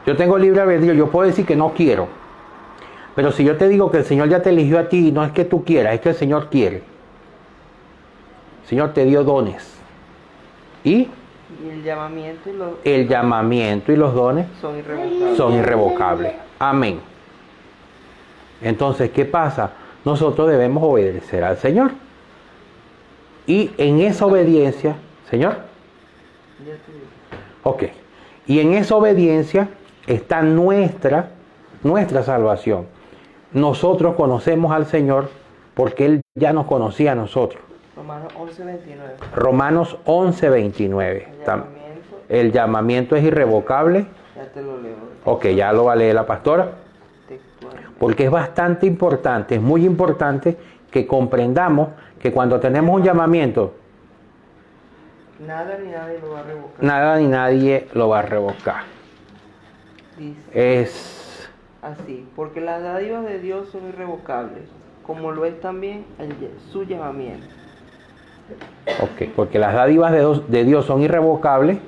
Yo tengo libre albedrío, yo puedo decir que no quiero, pero si yo te digo que el Señor ya te eligió a ti, no es que tú quieras, es que el Señor quiere. El Señor te dio dones. Y el llamamiento y los dones son irrevocables. Amén. Entonces, ¿qué pasa? Nosotros debemos obedecer al Señor. Y en esa obediencia, ¿Señor? Ok. Y en esa obediencia está nuestra nuestra salvación. Nosotros conocemos al Señor porque Él ya nos conocía a nosotros. Romanos 11:29. Romanos 11:29. El llamamiento es irrevocable. Ya te lo leo. Ok, ya lo va a leer la pastora. Textualmente. Porque es bastante importante, es muy importante que comprendamos que cuando tenemos un llamamiento, Nada ni nadie lo va a revocar. nada ni nadie lo va a revocar. Dice Es así, porque las dádivas de Dios son irrevocables, como lo es también su llamamiento. ok, porque las dádivas de Dios son irrevocables,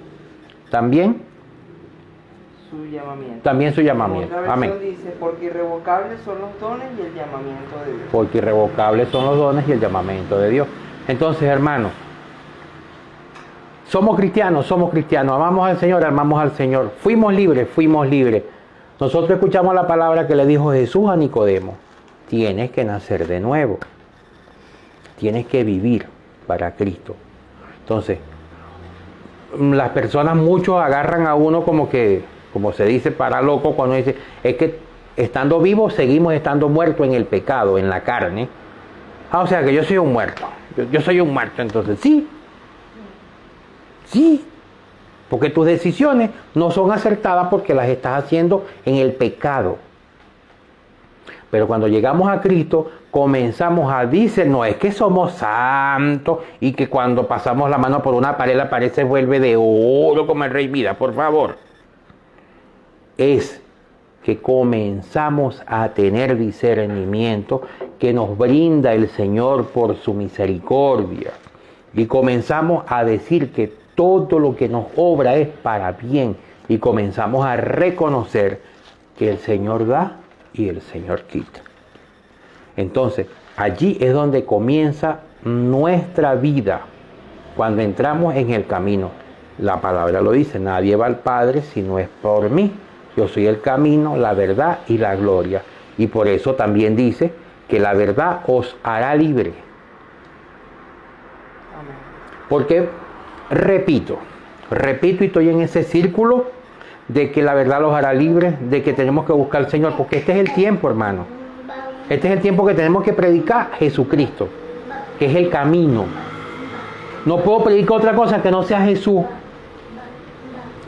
también su llamamiento. Otra Amén. versión dice, porque irrevocables son los dones y el llamamiento de Dios. Porque irrevocables son los dones y el llamamiento de Dios. Entonces, hermanos, somos cristianos, amamos al Señor, fuimos libres. Nosotros escuchamos la palabra que le dijo Jesús a Nicodemo: tienes que nacer de nuevo, tienes que vivir para Cristo. Entonces, las personas, muchos agarran a uno como se dice, para loco, cuando dice, es que estando vivos seguimos estando muertos en el pecado, en la carne. O sea que yo soy un muerto, yo soy un muerto. Entonces, sí, porque tus decisiones no son acertadas porque las estás haciendo en el pecado. Pero cuando llegamos a Cristo, comenzamos a decir, no, es que somos santos y que cuando pasamos la mano por una pared, la pared se vuelve de oro como el Rey Midas, por favor. Es que comenzamos a tener discernimiento que nos brinda el Señor por su misericordia. Y comenzamos a decir que todo lo que nos obra es para bien. Y comenzamos a reconocer que el Señor da y el Señor quita. Entonces, allí es donde comienza nuestra vida, cuando entramos en el camino. La palabra lo dice, nadie va al Padre si no es por mí. Yo soy el camino, la verdad y la gloria. Y por eso también dice que la verdad os hará libre. Amén. Porque, repito y estoy en ese círculo de que la verdad los hará libres, de que tenemos que buscar al Señor, porque este es el tiempo, hermano. Este es el tiempo que tenemos que predicar Jesucristo, que es el camino. No puedo predicar otra cosa que no sea Jesús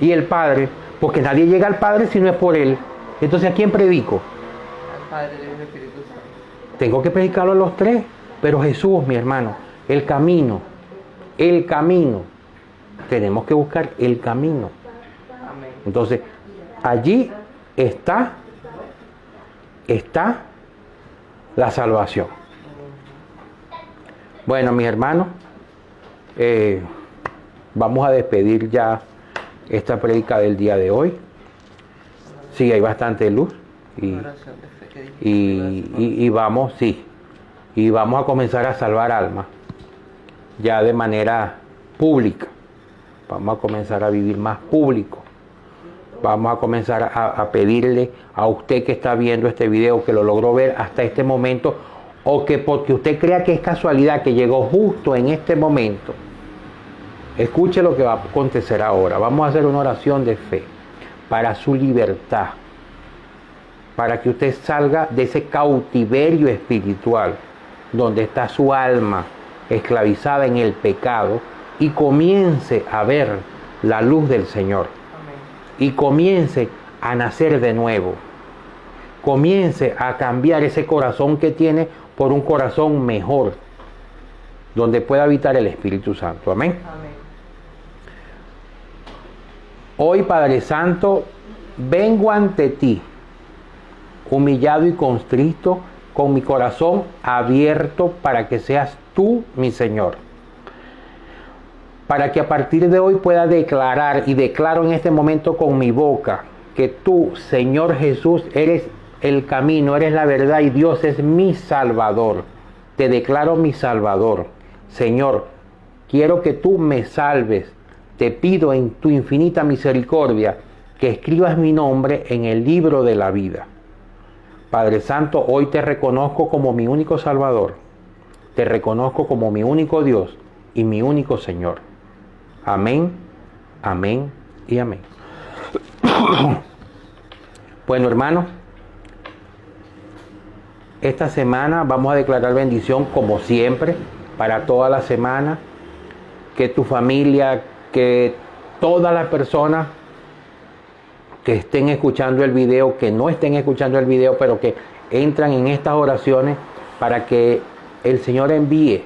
y el Padre, porque nadie llega al Padre si no es por Él. Entonces, ¿a quién predico? Al Padre, Hijo y Espíritu Santo. Tengo que predicarlo a los tres, pero Jesús, mi hermano, el camino. Tenemos que buscar el camino. Amén. Entonces, allí está la salvación. Bueno, mis hermanos, vamos a despedir ya esta prédica del día de hoy. Sí, hay bastante luz y vamos a comenzar a salvar almas ya de manera pública. Vamos a comenzar a vivir más público. Vamos a comenzar a pedirle a usted que está viendo este video, que lo logró ver hasta este momento, o que porque usted crea que es casualidad que llegó justo en este momento, escuche lo que va a acontecer ahora. Vamos a hacer una oración de fe para su libertad, para que usted salga de ese cautiverio espiritual donde está su alma esclavizada en el pecado y comience a ver la luz del Señor. Amén. Y comience a nacer de nuevo. Comience a cambiar ese corazón que tiene por un corazón mejor, donde pueda habitar el Espíritu Santo. Amén. Amén. Hoy, Padre Santo, vengo ante ti, humillado y constrito, con mi corazón abierto para que seas tú mi Señor. Para que a partir de hoy pueda declarar, y declaro en este momento con mi boca, que tú, Señor Jesús, eres el camino, eres la verdad y Dios es mi Salvador. Te declaro mi Salvador. Señor, quiero que tú me salves. Te pido en tu infinita misericordia que escribas mi nombre en el libro de la vida. Padre Santo, hoy te reconozco como mi único Salvador. Te reconozco como mi único Dios y mi único Señor. Amén, amén y amén. Bueno, hermanos, esta semana vamos a declarar bendición como siempre para toda la semana. Que tu familia, que todas las personas que estén escuchando el video, que no estén escuchando el video, pero que entran en estas oraciones para que el Señor envíe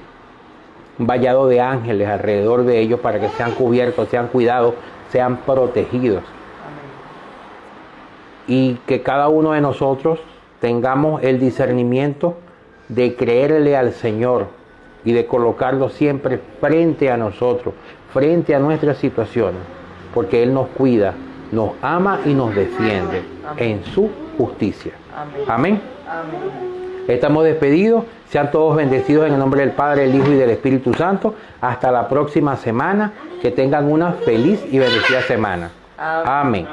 un vallado de ángeles alrededor de ellos para que sean cubiertos, sean cuidados, sean protegidos. Y que cada uno de nosotros tengamos el discernimiento de creerle al Señor y de colocarlo siempre frente a nosotros, frente a nuestras situaciones, porque Él nos cuida, nos ama y nos defiende en su justicia. Amén. Estamos despedidos. Sean todos bendecidos en el nombre del Padre, del Hijo y del Espíritu Santo. Hasta la próxima semana. Que tengan una feliz y bendecida semana. Amén.